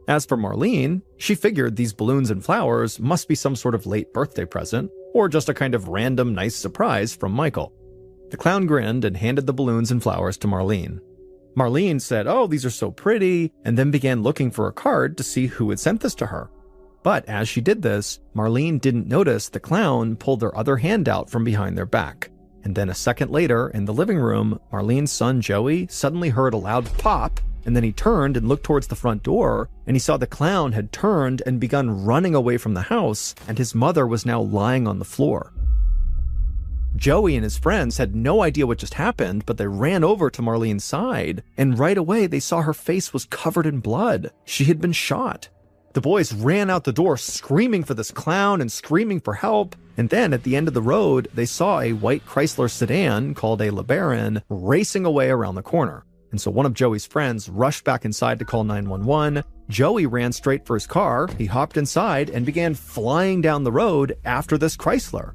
As for Marlene, she figured these balloons and flowers must be some sort of late birthday present, or just a kind of random nice surprise from Michael. The clown grinned and handed the balloons and flowers to Marlene. Marlene said, "Oh, these are so pretty," and then began looking for a card to see who had sent this to her. But as she did this, Marlene didn't notice the clown pulled their other hand out from behind their back. And then a second later, in the living room, Marlene's son Joey suddenly heard a loud pop, and then he turned and looked towards the front door, and he saw the clown had turned and begun running away from the house, and his mother was now lying on the floor. Joey and his friends had no idea what just happened, but they ran over to Marlene's side, and right away they saw her face was covered in blood. She had been shot. The boys ran out the door screaming for this clown and screaming for help, and then at the end of the road, they saw a white Chrysler sedan called a LeBaron racing away around the corner. And so one of Joey's friends rushed back inside to call 911. Joey ran straight for his car, he hopped inside and began flying down the road after this Chrysler.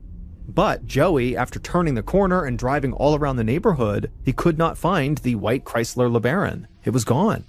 But Joey, after turning the corner and driving all around the neighborhood, he could not find the white Chrysler LeBaron. It was gone.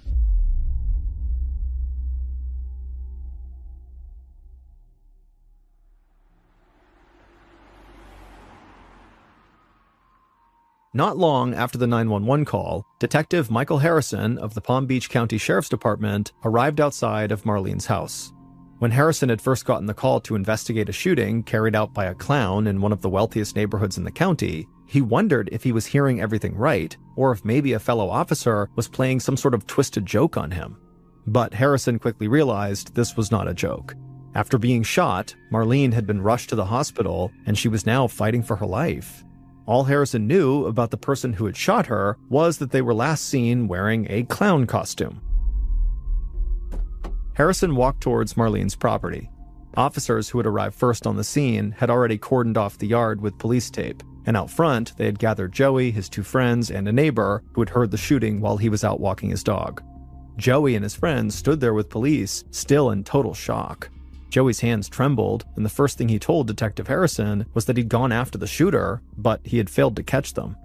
Not long after the 911 call, Detective Michael Harrison of the Palm Beach County Sheriff's Department arrived outside of Marlene's house. When Harrison had first gotten the call to investigate a shooting carried out by a clown in one of the wealthiest neighborhoods in the county, he wondered if he was hearing everything right, or if maybe a fellow officer was playing some sort of twisted joke on him. But Harrison quickly realized this was not a joke. After being shot, Marlene had been rushed to the hospital, and she was now fighting for her life. All Harrison knew about the person who had shot her was that they were last seen wearing a clown costume. Harrison walked towards Marlene's property. Officers who had arrived first on the scene had already cordoned off the yard with police tape, and out front they had gathered Joey, his 2 friends, and a neighbor who had heard the shooting while he was out walking his dog. Joey and his friends stood there with police, still in total shock. Joey's hands trembled, and the first thing he told Detective Harrison was that he'd gone after the shooter, but he had failed to catch them.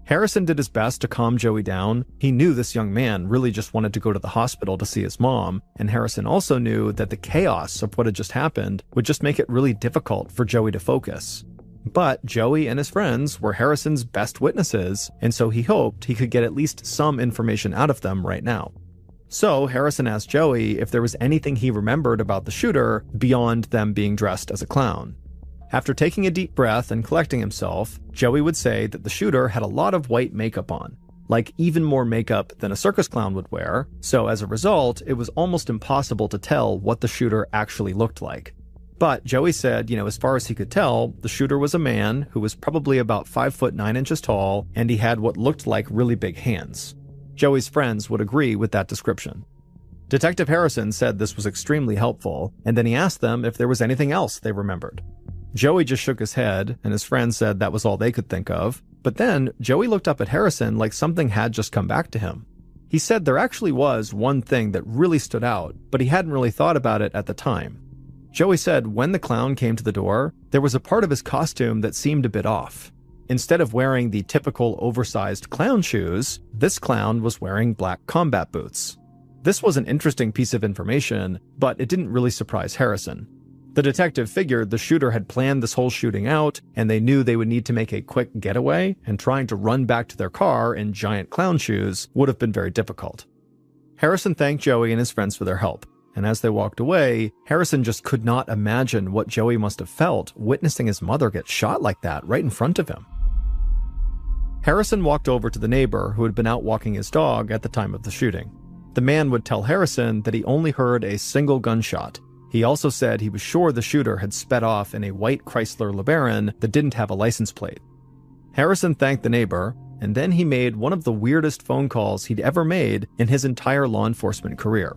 Harrison did his best to calm Joey down. He knew this young man really just wanted to go to the hospital to see his mom, and Harrison also knew that the chaos of what had just happened would just make it really difficult for Joey to focus. But Joey and his friends were Harrison's best witnesses, and so he hoped he could get at least some information out of them right now. So Harrison asked Joey if there was anything he remembered about the shooter beyond them being dressed as a clown. After taking a deep breath and collecting himself, Joey would say that the shooter had a lot of white makeup on, like even more makeup than a circus clown would wear, so as a result, it was almost impossible to tell what the shooter actually looked like. But Joey said, as far as he could tell, the shooter was a man who was probably about 5'9" tall, and he had what looked like really big hands. Joey's friends would agree with that description. Detective Harrison said this was extremely helpful, and then he asked them if there was anything else they remembered. Joey just shook his head, and his friend said that was all they could think of. But then, Joey looked up at Harrison like something had just come back to him. He said there actually was one thing that really stood out, but he hadn't really thought about it at the time. Joey said when the clown came to the door, there was a part of his costume that seemed a bit off. Instead of wearing the typical oversized clown shoes, this clown was wearing black combat boots. This was an interesting piece of information, but it didn't really surprise Harrison. The detective figured the shooter had planned this whole shooting out, and they knew they would need to make a quick getaway, and trying to run back to their car in giant clown shoes would have been very difficult. Harrison thanked Joey and his friends for their help, and as they walked away, Harrison just could not imagine what Joey must have felt witnessing his mother get shot like that right in front of him. Harrison walked over to the neighbor who had been out walking his dog at the time of the shooting. The man would tell Harrison that he only heard a single gunshot. He also said he was sure the shooter had sped off in a white Chrysler LeBaron that didn't have a license plate. Harrison thanked the neighbor, and then he made one of the weirdest phone calls he'd ever made in his entire law enforcement career.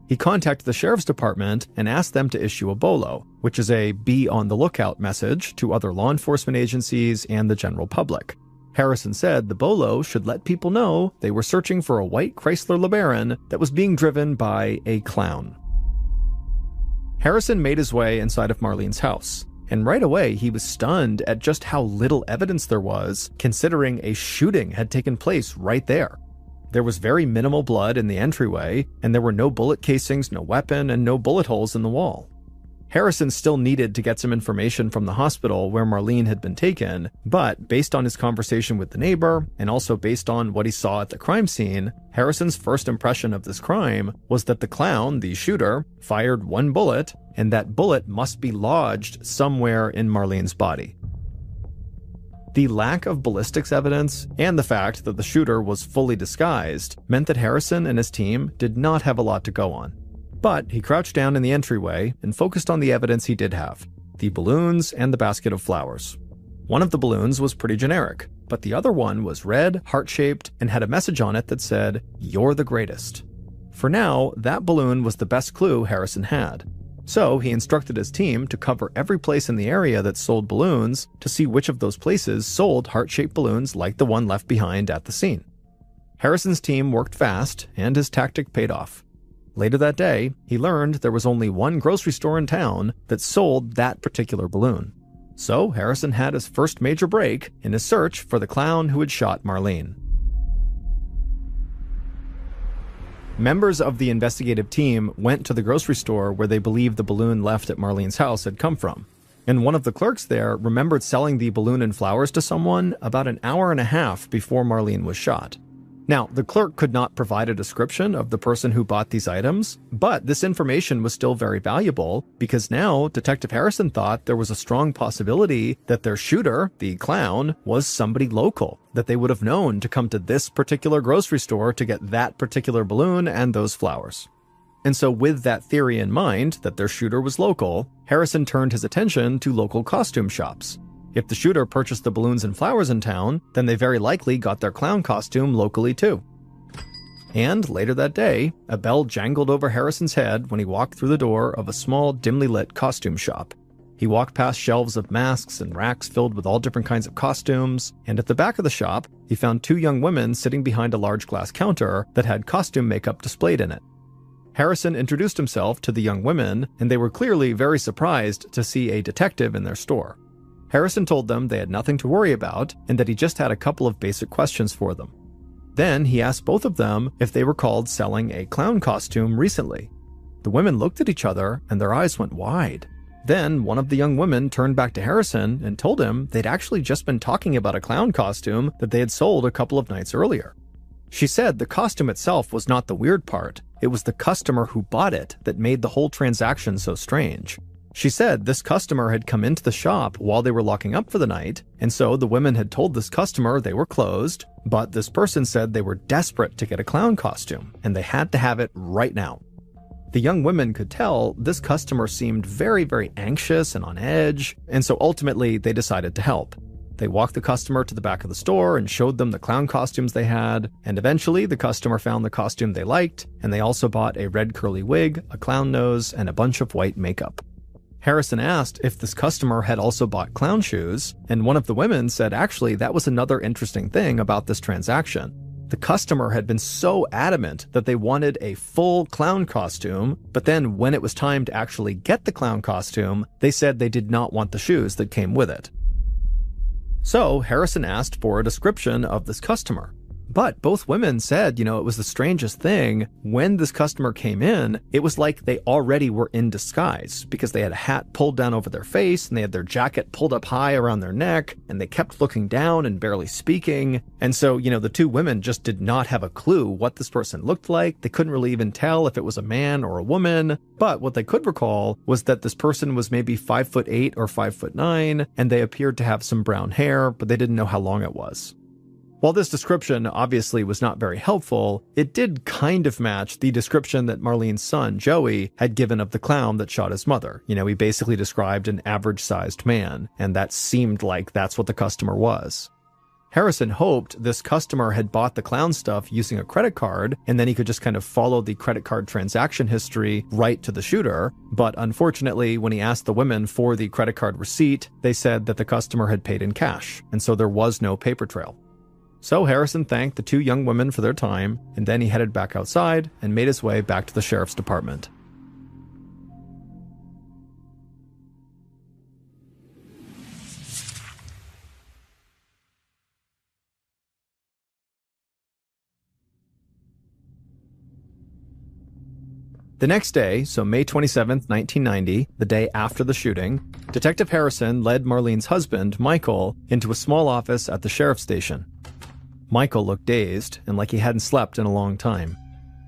He contacted the sheriff's department and asked them to issue a BOLO, which is a be on the lookout message to other law enforcement agencies and the general public. Harrison said the BOLO should let people know they were searching for a white Chrysler LeBaron that was being driven by a clown. Harrison made his way inside of Marlene's house, and right away he was stunned at just how little evidence there was, considering a shooting had taken place right there. There was very minimal blood in the entryway, and there were no bullet casings, no weapon, and no bullet holes in the wall. Harrison still needed to get some information from the hospital where Marlene had been taken, but based on his conversation with the neighbor, and also based on what he saw at the crime scene, Harrison's first impression of this crime was that the clown, the shooter, fired one bullet, and that bullet must be lodged somewhere in Marlene's body. The lack of ballistics evidence and the fact that the shooter was fully disguised meant that Harrison and his team did not have a lot to go on. But he crouched down in the entryway and focused on the evidence he did have, the balloons and the basket of flowers. One of the balloons was pretty generic, but the other one was red, heart-shaped, and had a message on it that said, "You're the greatest." For now, that balloon was the best clue Harrison had. So he instructed his team to cover every place in the area that sold balloons to see which of those places sold heart-shaped balloons like the one left behind at the scene. Harrison's team worked fast, and his tactic paid off. Later that day, he learned there was only one grocery store in town that sold that particular balloon. So Harrison had his first major break in his search for the clown who had shot Marlene. Members of the investigative team went to the grocery store where they believed the balloon left at Marlene's house had come from. And one of the clerks there remembered selling the balloon and flowers to someone about an hour and a half before Marlene was shot. Now, the clerk could not provide a description of the person who bought these items, but this information was still very valuable because now Detective Harrison thought there was a strong possibility that their shooter, the clown, was somebody local that they would have known to come to this particular grocery store to get that particular balloon and those flowers. And so with that theory in mind, that their shooter was local, Harrison turned his attention to local costume shops. If the shooter purchased the balloons and flowers in town, then they very likely got their clown costume locally too. And later that day, a bell jangled over Harrison's head when he walked through the door of a small, dimly lit costume shop. He walked past shelves of masks and racks filled with all different kinds of costumes, and at the back of the shop, he found two young women sitting behind a large glass counter that had costume makeup displayed in it. Harrison introduced himself to the young women, and they were clearly very surprised to see a detective in their store. Harrison told them they had nothing to worry about, and that he just had a couple of basic questions for them. Then he asked both of them if they recalled selling a clown costume recently. The women looked at each other, and their eyes went wide. Then one of the young women turned back to Harrison and told him they'd actually just been talking about a clown costume that they had sold a couple of nights earlier. She said the costume itself was not the weird part, it was the customer who bought it that made the whole transaction so strange. She said this customer had come into the shop while they were locking up for the night, and so the women had told this customer they were closed, but this person said they were desperate to get a clown costume, and they had to have it right now. The young women could tell this customer seemed very, very anxious and on edge, and so ultimately they decided to help. They walked the customer to the back of the store and showed them the clown costumes they had, and eventually the customer found the costume they liked, and they also bought a red curly wig, a clown nose, and a bunch of white makeup. Harrison asked if this customer had also bought clown shoes, and one of the women said actually that was another interesting thing about this transaction. The customer had been so adamant that they wanted a full clown costume, but then when it was time to actually get the clown costume, they said they did not want the shoes that came with it. So Harrison asked for a description of this customer. But both women said, it was the strangest thing. When this customer came in, it was like they already were in disguise because they had a hat pulled down over their face and they had their jacket pulled up high around their neck and they kept looking down and barely speaking. And so, the two women just did not have a clue what this person looked like. They couldn't really even tell if it was a man or a woman. But what they could recall was that this person was maybe 5'8" or 5'9", and they appeared to have some brown hair, but they didn't know how long it was. While this description obviously was not very helpful, it did kind of match the description that Marlene's son, Joey, had given of the clown that shot his mother. He basically described an average-sized man, and that seemed like that's what the customer was. Harrison hoped this customer had bought the clown stuff using a credit card, and then he could just kind of follow the credit card transaction history right to the shooter. But unfortunately, when he asked the women for the credit card receipt, they said that the customer had paid in cash, and so there was no paper trail. So Harrison thanked the two young women for their time, and then he headed back outside and made his way back to the sheriff's department. The next day, so May 27th, 1990, the day after the shooting, Detective Harrison led Marlene's husband, Michael, into a small office at the sheriff's station. Michael looked dazed and like he hadn't slept in a long time.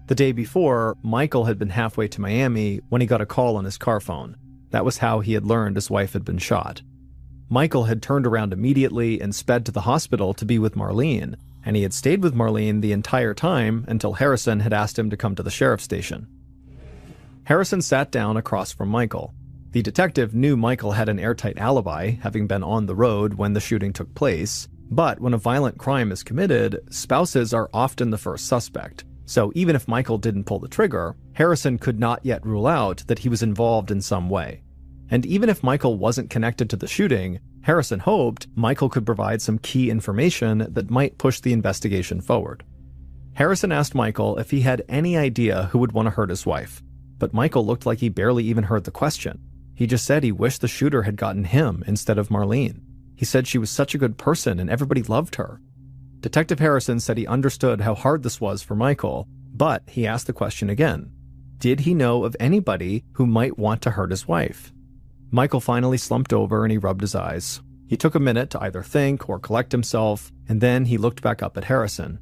The day before, Michael had been halfway to Miami when he got a call on his car phone. That was how he had learned his wife had been shot. Michael had turned around immediately and sped to the hospital to be with Marlene, and he had stayed with Marlene the entire time until Harrison had asked him to come to the sheriff's station. Harrison sat down across from Michael. The detective knew Michael had an airtight alibi, having been on the road when the shooting took place. But when a violent crime is committed, spouses are often the first suspect. So even if Michael didn't pull the trigger, Harrison could not yet rule out that he was involved in some way. And even if Michael wasn't connected to the shooting, Harrison hoped Michael could provide some key information that might push the investigation forward. Harrison asked Michael if he had any idea who would want to hurt his wife, but Michael looked like he barely even heard the question. He just said he wished the shooter had gotten him instead of Marlene. He said she was such a good person and everybody loved her. Detective Harrison said he understood how hard this was for Michael, but he asked the question again. Did he know of anybody who might want to hurt his wife? Michael finally slumped over and he rubbed his eyes. He took a minute to either think or collect himself, and then he looked back up at Harrison.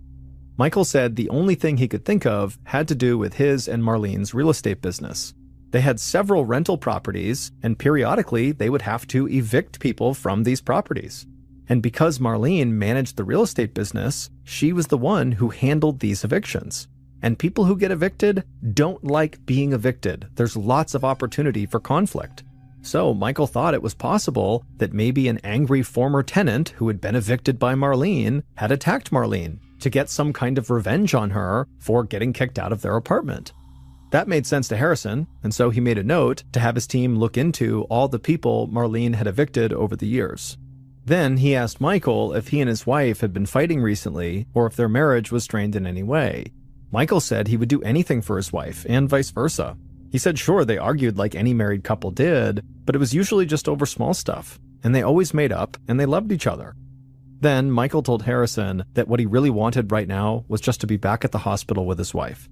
Michael said the only thing he could think of had to do with his and Marlene's real estate business. They had several rental properties, and periodically they would have to evict people from these properties. And because Marlene managed the real estate business, she was the one who handled these evictions. And people who get evicted don't like being evicted. There's lots of opportunity for conflict. So Michael thought it was possible that maybe an angry former tenant who had been evicted by Marlene had attacked Marlene to get some kind of revenge on her for getting kicked out of their apartment. That made sense to Harrison, and so he made a note to have his team look into all the people Marlene had evicted over the years. Then he asked Michael if he and his wife had been fighting recently or if their marriage was strained in any way. Michael said he would do anything for his wife, and vice versa. He said sure, they argued like any married couple did, but it was usually just over small stuff, and they always made up, and they loved each other. Then Michael told Harrison that what he really wanted right now was just to be back at the hospital with his wife.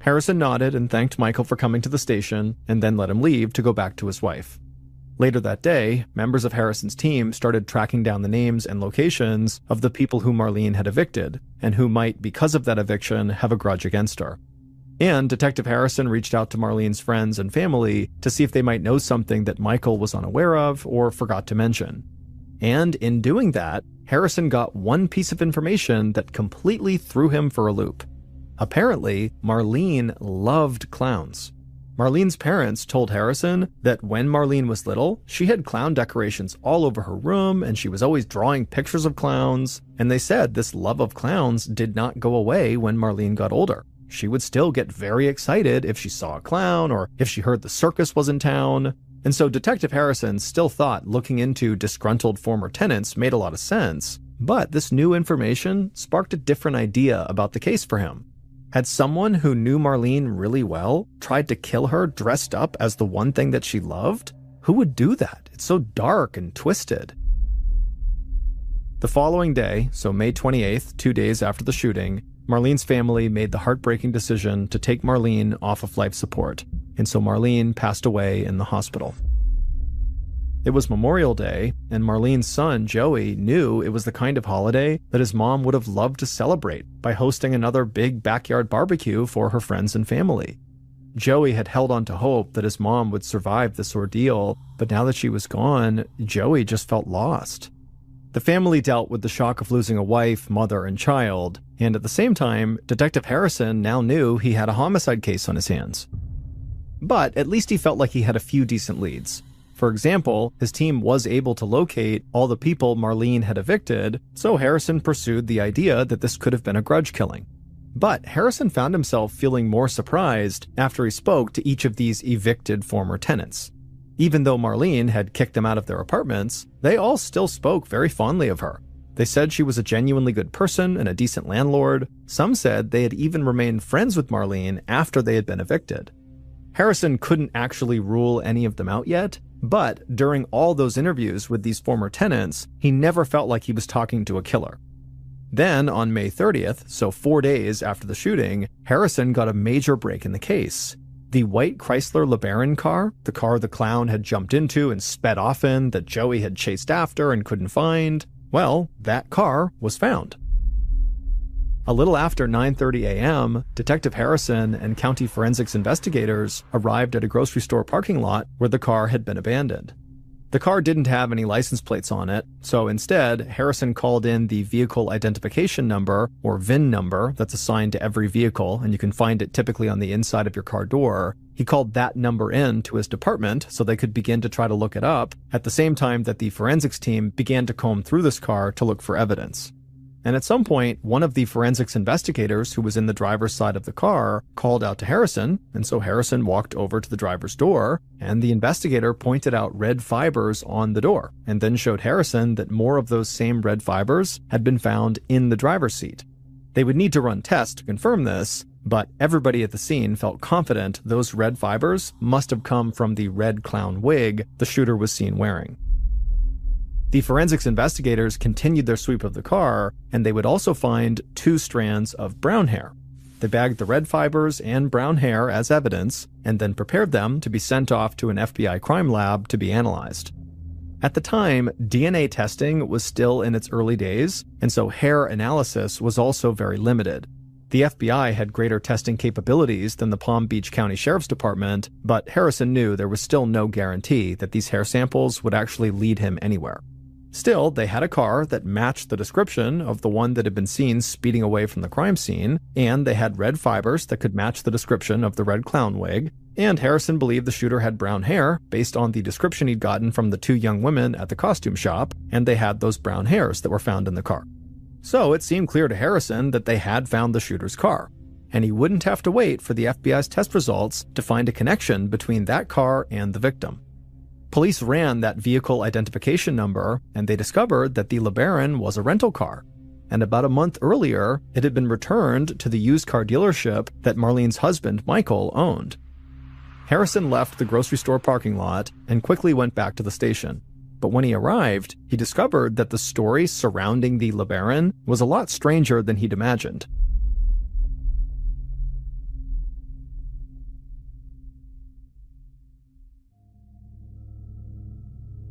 Harrison nodded and thanked Michael for coming to the station, and then let him leave to go back to his wife. Later that day, members of Harrison's team started tracking down the names and locations of the people who Marlene had evicted, and who might, because of that eviction, have a grudge against her. And Detective Harrison reached out to Marlene's friends and family to see if they might know something that Michael was unaware of or forgot to mention. And in doing that, Harrison got one piece of information that completely threw him for a loop. Apparently, Marlene loved clowns. Marlene's parents told Harrison that when Marlene was little, she had clown decorations all over her room and she was always drawing pictures of clowns, and they said this love of clowns did not go away when Marlene got older. She would still get very excited if she saw a clown or if she heard the circus was in town. And so Detective Harrison still thought looking into disgruntled former tenants made a lot of sense, but this new information sparked a different idea about the case for him. Had someone who knew Marlene really well tried to kill her dressed up as the one thing that she loved? Who would do that? It's so dark and twisted. The following day, so May 28th, 2 days after the shooting, Marlene's family made the heartbreaking decision to take Marlene off of life support, and so Marlene passed away in the hospital. It was Memorial Day, and Marlene's son, Joey, knew it was the kind of holiday that his mom would have loved to celebrate by hosting another big backyard barbecue for her friends and family. Joey had held on to hope that his mom would survive this ordeal, but now that she was gone, Joey just felt lost. The family dealt with the shock of losing a wife, mother, and child, and at the same time, Detective Harrison now knew he had a homicide case on his hands. But at least he felt like he had a few decent leads. For example, his team was able to locate all the people Marlene had evicted, so Harrison pursued the idea that this could have been a grudge killing. But Harrison found himself feeling more surprised after he spoke to each of these evicted former tenants. Even though Marlene had kicked them out of their apartments, they all still spoke very fondly of her. They said she was a genuinely good person and a decent landlord. Some said they had even remained friends with Marlene after they had been evicted. Harrison couldn't actually rule any of them out yet, but during all those interviews with these former tenants, he never felt like he was talking to a killer. Then, on May 30th, so 4 days after the shooting, Harrison got a major break in the case. The white Chrysler LeBaron car, the car the clown had jumped into and sped off in that Joey had chased after and couldn't find, well, that car was found. A little after 9:30 a.m., Detective Harrison and county forensics investigators arrived at a grocery store parking lot where the car had been abandoned. The car didn't have any license plates on it, so instead, Harrison called in the vehicle identification number, or VIN number, that's assigned to every vehicle, and you can find it typically on the inside of your car door. He called that number in to his department so they could begin to try to look it up, at the same time that the forensics team began to comb through this car to look for evidence. And at some point, one of the forensics investigators who was in the driver's side of the car called out to Harrison, and so Harrison walked over to the driver's door, and the investigator pointed out red fibers on the door, and then showed Harrison that more of those same red fibers had been found in the driver's seat. They would need to run tests to confirm this, but everybody at the scene felt confident those red fibers must have come from the red clown wig the shooter was seen wearing. The forensics investigators continued their sweep of the car, and they would also find 2 strands of brown hair. They bagged the red fibers and brown hair as evidence, and then prepared them to be sent off to an FBI crime lab to be analyzed. At the time, DNA testing was still in its early days, and so hair analysis was also very limited. The FBI had greater testing capabilities than the Palm Beach County Sheriff's Department, but Harrison knew there was still no guarantee that these hair samples would actually lead him anywhere. Still, they had a car that matched the description of the one that had been seen speeding away from the crime scene, and they had red fibers that could match the description of the red clown wig, and Harrison believed the shooter had brown hair based on the description he'd gotten from the two young women at the costume shop, and they had those brown hairs that were found in the car. So it seemed clear to Harrison that they had found the shooter's car, and he wouldn't have to wait for the FBI's test results to find a connection between that car and the victim. Police ran that vehicle identification number, and they discovered that the LeBaron was a rental car. And about a month earlier, it had been returned to the used car dealership that Marlene's husband, Michael, owned. Harrison left the grocery store parking lot and quickly went back to the station. But when he arrived, he discovered that the story surrounding the LeBaron was a lot stranger than he'd imagined.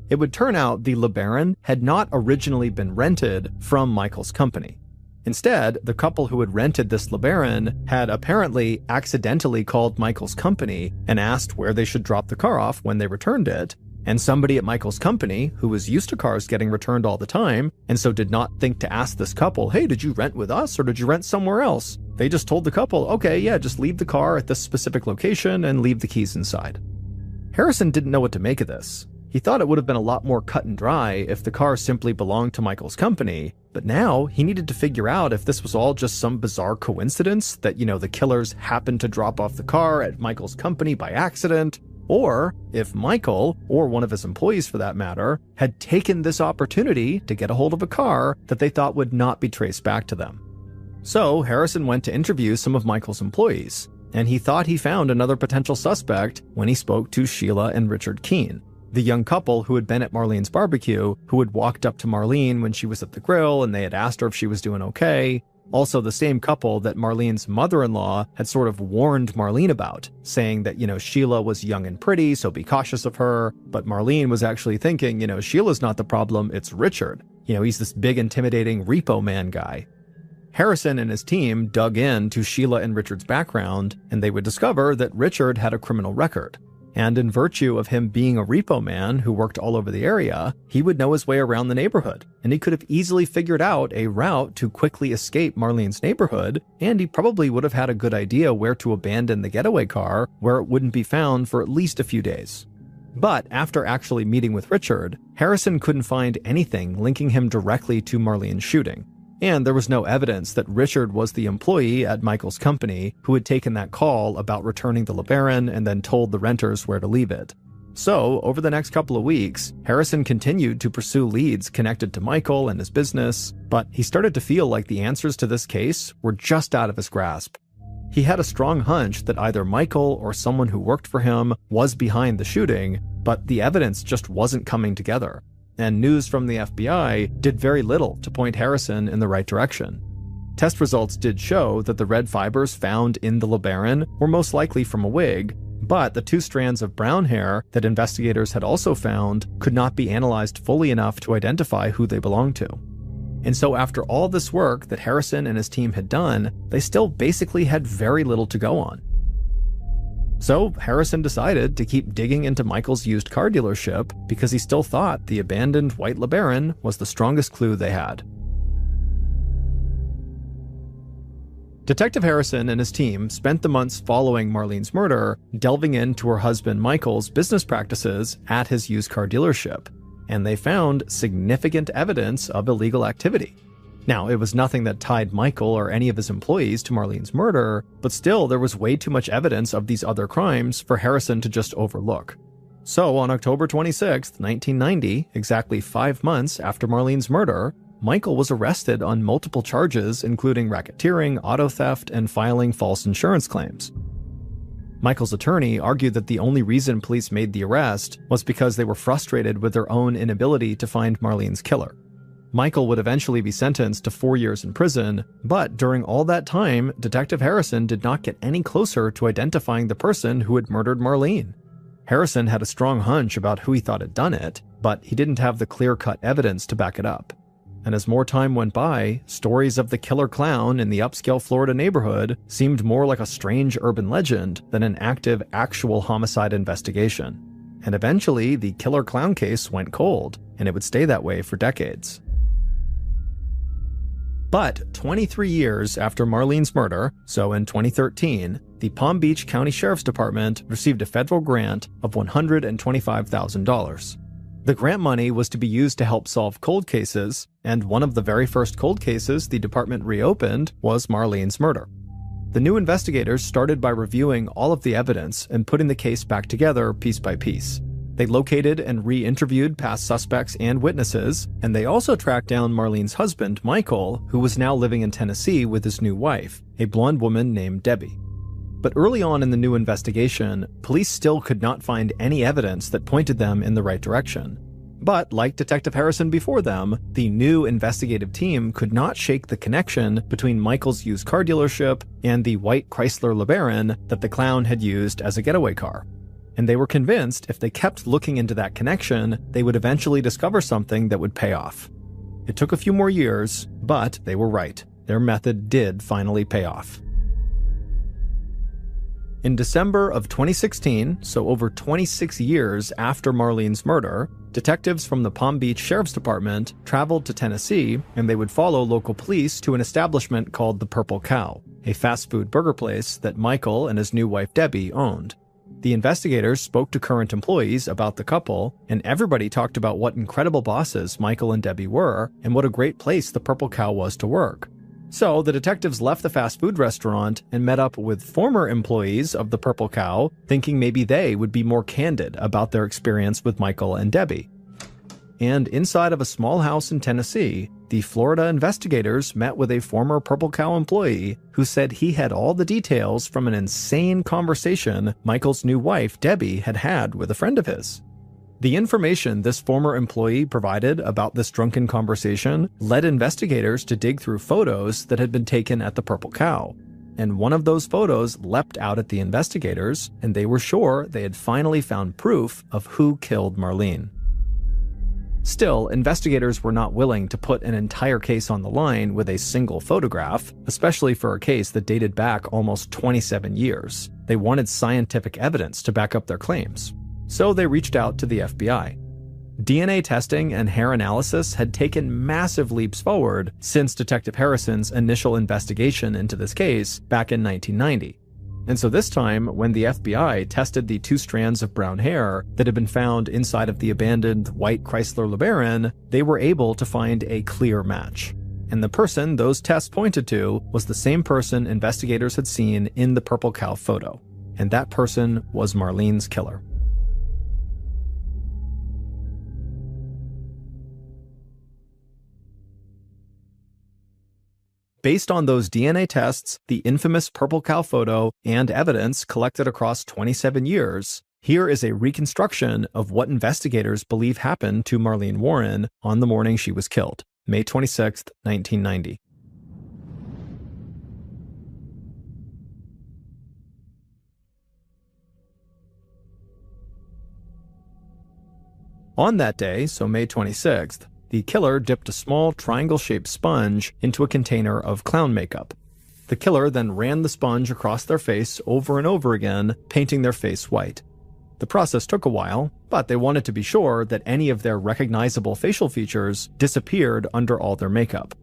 It would turn out the LeBaron had not originally been rented from Michael's company. Instead, the couple who had rented this LeBaron had apparently accidentally called Michael's company and asked where they should drop the car off when they returned it, and somebody at Michael's company, who was used to cars getting returned all the time, and so did not think to ask this couple, hey, did you rent with us or did you rent somewhere else? They just told the couple, okay, yeah, just leave the car at this specific location and leave the keys inside. Harrison didn't know what to make of this. He thought it would have been a lot more cut and dry if the car simply belonged to Michael's company, but now he needed to figure out if this was all just some bizarre coincidence that, the killers happened to drop off the car at Michael's company by accident, or if Michael, or one of his employees for that matter, had taken this opportunity to get a hold of a car that they thought would not be traced back to them. So Harrison went to interview some of Michael's employees, and he thought he found another potential suspect when he spoke to Sheila and Richard Keene, the young couple who had been at Marlene's barbecue, who had walked up to Marlene when she was at the grill and they had asked her if she was doing okay. Also the same couple that Marlene's mother-in-law had sort of warned Marlene about, saying that, Sheila was young and pretty, so be cautious of her. But Marlene was actually thinking, Sheila's not the problem, it's Richard. He's this big intimidating repo man guy. Harrison and his team dug into Sheila and Richard's background, and they would discover that Richard had a criminal record. And in virtue of him being a repo man who worked all over the area, he would know his way around the neighborhood, and he could have easily figured out a route to quickly escape Marlene's neighborhood, and he probably would have had a good idea where to abandon the getaway car where it wouldn't be found for at least a few days. But after actually meeting with Richard, Harrison couldn't find anything linking him directly to Marlene's shooting. And there was no evidence that Richard was the employee at Michael's company who had taken that call about returning the LeBaron and then told the renters where to leave it. So, over the next couple of weeks, Harrison continued to pursue leads connected to Michael and his business, but he started to feel like the answers to this case were just out of his grasp. He had a strong hunch that either Michael or someone who worked for him was behind the shooting, but the evidence just wasn't coming together. And news from the FBI did very little to point Harrison in the right direction. Test results did show that the red fibers found in the LeBaron were most likely from a wig, but the two strands of brown hair that investigators had also found could not be analyzed fully enough to identify who they belonged to. And so after all this work that Harrison and his team had done, they still basically had very little to go on. So Harrison decided to keep digging into Michael's used car dealership because he still thought the abandoned white LeBaron was the strongest clue they had. Detective Harrison and his team spent the months following Marlene's murder delving into her husband Michael's business practices at his used car dealership, and they found significant evidence of illegal activity. Now, it was nothing that tied Michael or any of his employees to Marlene's murder, but still there was way too much evidence of these other crimes for Harrison to just overlook. So on October 26, 1990, exactly 5 months after Marlene's murder, Michael was arrested on multiple charges including racketeering, auto theft, and filing false insurance claims. Michael's attorney argued that the only reason police made the arrest was because they were frustrated with their own inability to find Marlene's killer. Michael would eventually be sentenced to 4 years in prison, but during all that time, Detective Harrison did not get any closer to identifying the person who had murdered Marlene. Harrison had a strong hunch about who he thought had done it, but he didn't have the clear-cut evidence to back it up. And as more time went by, stories of the killer clown in the upscale Florida neighborhood seemed more like a strange urban legend than an active, actual homicide investigation. and eventually the killer clown case went cold, and it would stay that way for decades. But 23 years after Marlene's murder, so in 2013, the Palm Beach County Sheriff's Department received a federal grant of $125,000. The grant money was to be used to help solve cold cases, and one of the very first cold cases the department reopened was Marlene's murder. The new investigators started by reviewing all of the evidence and putting the case back together piece by piece. They located and re-interviewed past suspects and witnesses, and they also tracked down Marlene's husband, Michael, who was now living in Tennessee with his new wife, a blonde woman named Debbie. But early on in the new investigation, police still could not find any evidence that pointed them in the right direction. But, like Detective Harrison before them, the new investigative team could not shake the connection between Michael's used car dealership and the white Chrysler LeBaron that the clown had used as a getaway car. And they were convinced if they kept looking into that connection, they would eventually discover something that would pay off. It took a few more years, but they were right. Their method did finally pay off. In December of 2016, so over 26 years after Marlene's murder, detectives from the Palm Beach Sheriff's Department traveled to Tennessee, and they would follow local police to an establishment called the Purple Cow, a fast food burger place that Michael and his new wife Debbie owned. The investigators spoke to current employees about the couple, and everybody talked about what incredible bosses Michael and Debbie were, and what a great place the Purple Cow was to work. So the detectives left the fast food restaurant and met up with former employees of the Purple Cow, thinking maybe they would be more candid about their experience with Michael and Debbie. And inside of a small house in Tennessee, the Florida investigators met with a former Purple Cow employee who said he had all the details from an insane conversation Michael's new wife, Debbie, had had with a friend of his. The information this former employee provided about this drunken conversation led investigators to dig through photos that had been taken at the Purple Cow. And one of those photos leapt out at the investigators, and they were sure they had finally found proof of who killed Marlene. Still, investigators were not willing to put an entire case on the line with a single photograph, especially for a case that dated back almost 27 years. They wanted scientific evidence to back up their claims. So they reached out to the FBI. DNA testing and hair analysis had taken massive leaps forward since Detective Harrison's initial investigation into this case back in 1990. And so this time, when the FBI tested the 2 strands of brown hair that had been found inside of the abandoned white Chrysler LeBaron, they were able to find a clear match. And the person those tests pointed to was the same person investigators had seen in the Purple Cow photo. And that person was Marlene's killer. Based on those DNA tests, the infamous Purple Cow photo, and evidence collected across 27 years, here is a reconstruction of what investigators believe happened to Marlene Warren on the morning she was killed, May 26, 1990. On that day, so May 26th, the killer dipped a small triangle-shaped sponge into a container of clown makeup. The killer then ran the sponge across their face over and over again, painting their face white. The process took a while, but they wanted to be sure that any of their recognizable facial features disappeared under all their makeup.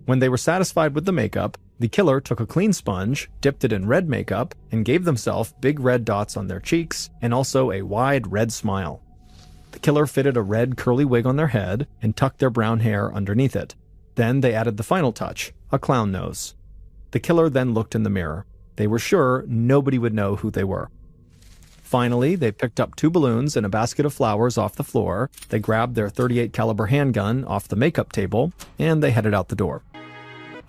When they were satisfied with the makeup, the killer took a clean sponge, dipped it in red makeup, and gave themselves big red dots on their cheeks and also a wide red smile. The killer fitted a red curly wig on their head and tucked their brown hair underneath it. Then they added the final touch, a clown nose. The killer then looked in the mirror. They were sure nobody would know who they were. Finally, they picked up 2 balloons and a basket of flowers off the floor, they grabbed their .38 caliber handgun off the makeup table, and they headed out the door.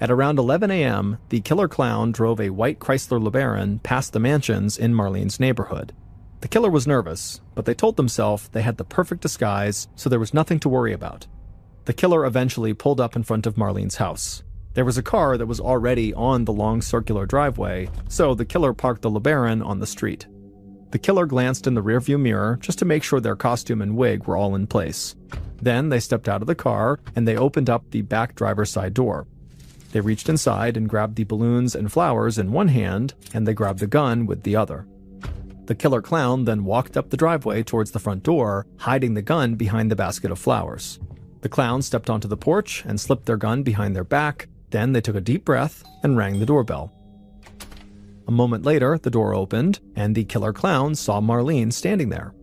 At around 11 a.m., the killer clown drove a white Chrysler LeBaron past the mansions in Marlene's neighborhood. The killer was nervous, but they told themselves they had the perfect disguise, so there was nothing to worry about. The killer eventually pulled up in front of Marlene's house. There was a car that was already on the long circular driveway, so the killer parked the LeBaron on the street. The killer glanced in the rearview mirror just to make sure their costume and wig were all in place. Then they stepped out of the car and they opened up the back driver's side door. They reached inside and grabbed the balloons and flowers in one hand, and they grabbed the gun with the other. The killer clown then walked up the driveway towards the front door, hiding the gun behind the basket of flowers. The clown stepped onto the porch and slipped their gun behind their back. Then they took a deep breath and rang the doorbell. A moment later, the door opened, and the killer clown saw Marlene standing there.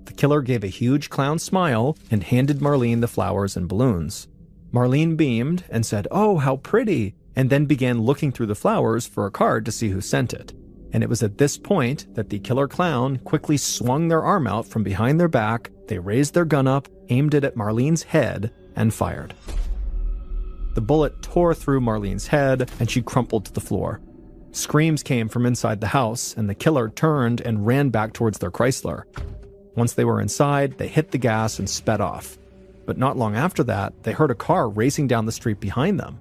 The killer gave a huge clown smile and handed Marlene the flowers and balloons. Marlene beamed and said, "Oh, how pretty," and then began looking through the flowers for a card to see who sent it. And it was at this point that the killer clown quickly swung their arm out from behind their back. They raised their gun up, aimed it at Marlene's head, and fired. The bullet tore through Marlene's head, and she crumpled to the floor. Screams came from inside the house, and the killer turned and ran back towards their Chrysler. Once they were inside, they hit the gas and sped off. But not long after that, they heard a car racing down the street behind them.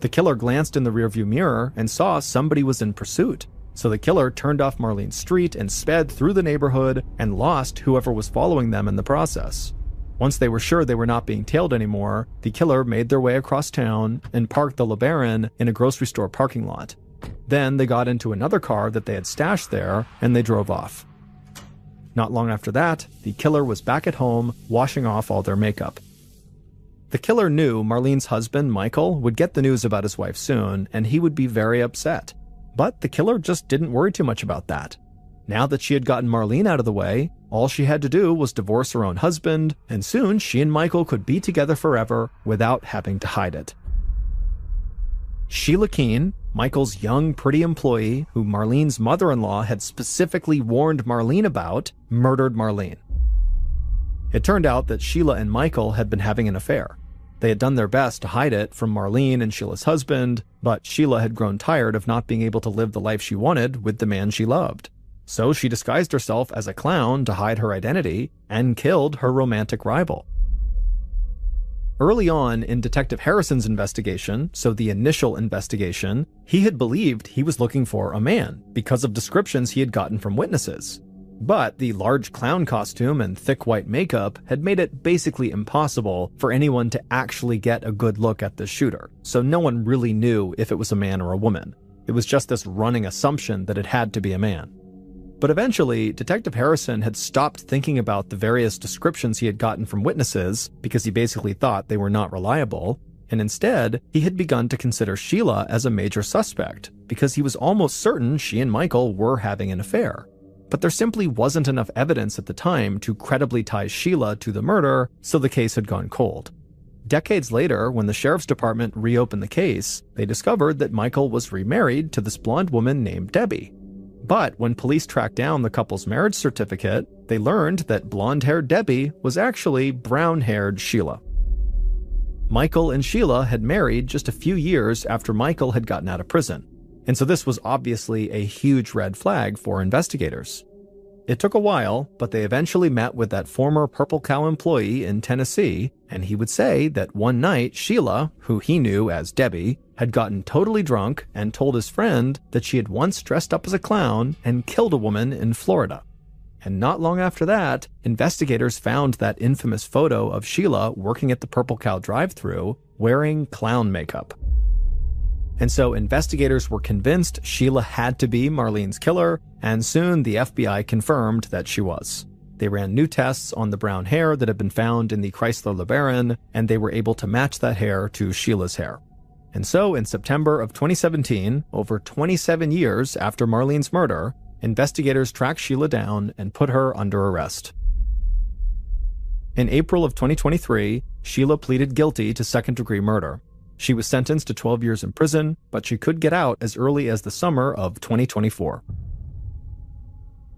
The killer glanced in the rearview mirror and saw somebody was in pursuit. So the killer turned off Marlene's street and sped through the neighborhood and lost whoever was following them in the process. Once they were sure they were not being tailed anymore, the killer made their way across town and parked the LeBaron in a grocery store parking lot. Then they got into another car that they had stashed there, and they drove off. Not long after that, the killer was back at home, washing off all their makeup. The killer knew Marlene's husband, Michael, would get the news about his wife soon, and he would be very upset. But the killer just didn't worry too much about that. Now that she had gotten Marlene out of the way, all she had to do was divorce her own husband, and soon she and Michael could be together forever without having to hide it. Sheila Keene, Michael's young, pretty employee, who Marlene's mother-in-law had specifically warned Marlene about, murdered Marlene. It turned out that Sheila and Michael had been having an affair. They had done their best to hide it from Marlene and Sheila's husband, but Sheila had grown tired of not being able to live the life she wanted with the man she loved. So she disguised herself as a clown to hide her identity and killed her romantic rival. Early on in Detective Harrison's investigation, so the initial investigation, he had believed he was looking for a man because of descriptions he had gotten from witnesses. But the large clown costume and thick white makeup had made it basically impossible for anyone to actually get a good look at the shooter, so no one really knew if it was a man or a woman. It was just this running assumption that it had to be a man. But eventually, Detective Harrison had stopped thinking about the various descriptions he had gotten from witnesses because he basically thought they were not reliable, and instead, he had begun to consider Sheila as a major suspect because he was almost certain she and Michael were having an affair. But there simply wasn't enough evidence at the time to credibly tie Sheila to the murder, so the case had gone cold. Decades later, when the sheriff's department reopened the case, they discovered that Michael was remarried to this blonde woman named Debbie. But when police tracked down the couple's marriage certificate, they learned that blonde-haired Debbie was actually brown-haired Sheila. Michael and Sheila had married just a few years after Michael had gotten out of prison, and so this was obviously a huge red flag for investigators. It took a while, but they eventually met with that former Purple Cow employee in Tennessee, and he would say that one night Sheila, who he knew as Debbie, had gotten totally drunk and told his friend that she had once dressed up as a clown and killed a woman in Florida. And not long after that, investigators found that infamous photo of Sheila working at the Purple Cow drive-thru wearing clown makeup. And so investigators were convinced Sheila had to be Marlene's killer, and soon the FBI confirmed that she was. They ran new tests on the brown hair that had been found in the Chrysler LeBaron, and they were able to match that hair to Sheila's hair. And so in September of 2017, over 27 years after Marlene's murder, investigators tracked Sheila down and put her under arrest. In April of 2023, Sheila pleaded guilty to second-degree murder. She was sentenced to 12 years in prison, but she could get out as early as the summer of 2024.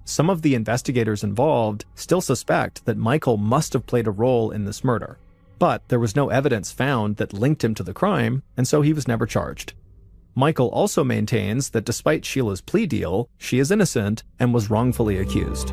Some of the investigators involved still suspect that Michael must have played a role in this murder, but there was no evidence found that linked him to the crime, and so he was never charged. Michael also maintains that despite Sheila's plea deal, she is innocent and was wrongfully accused.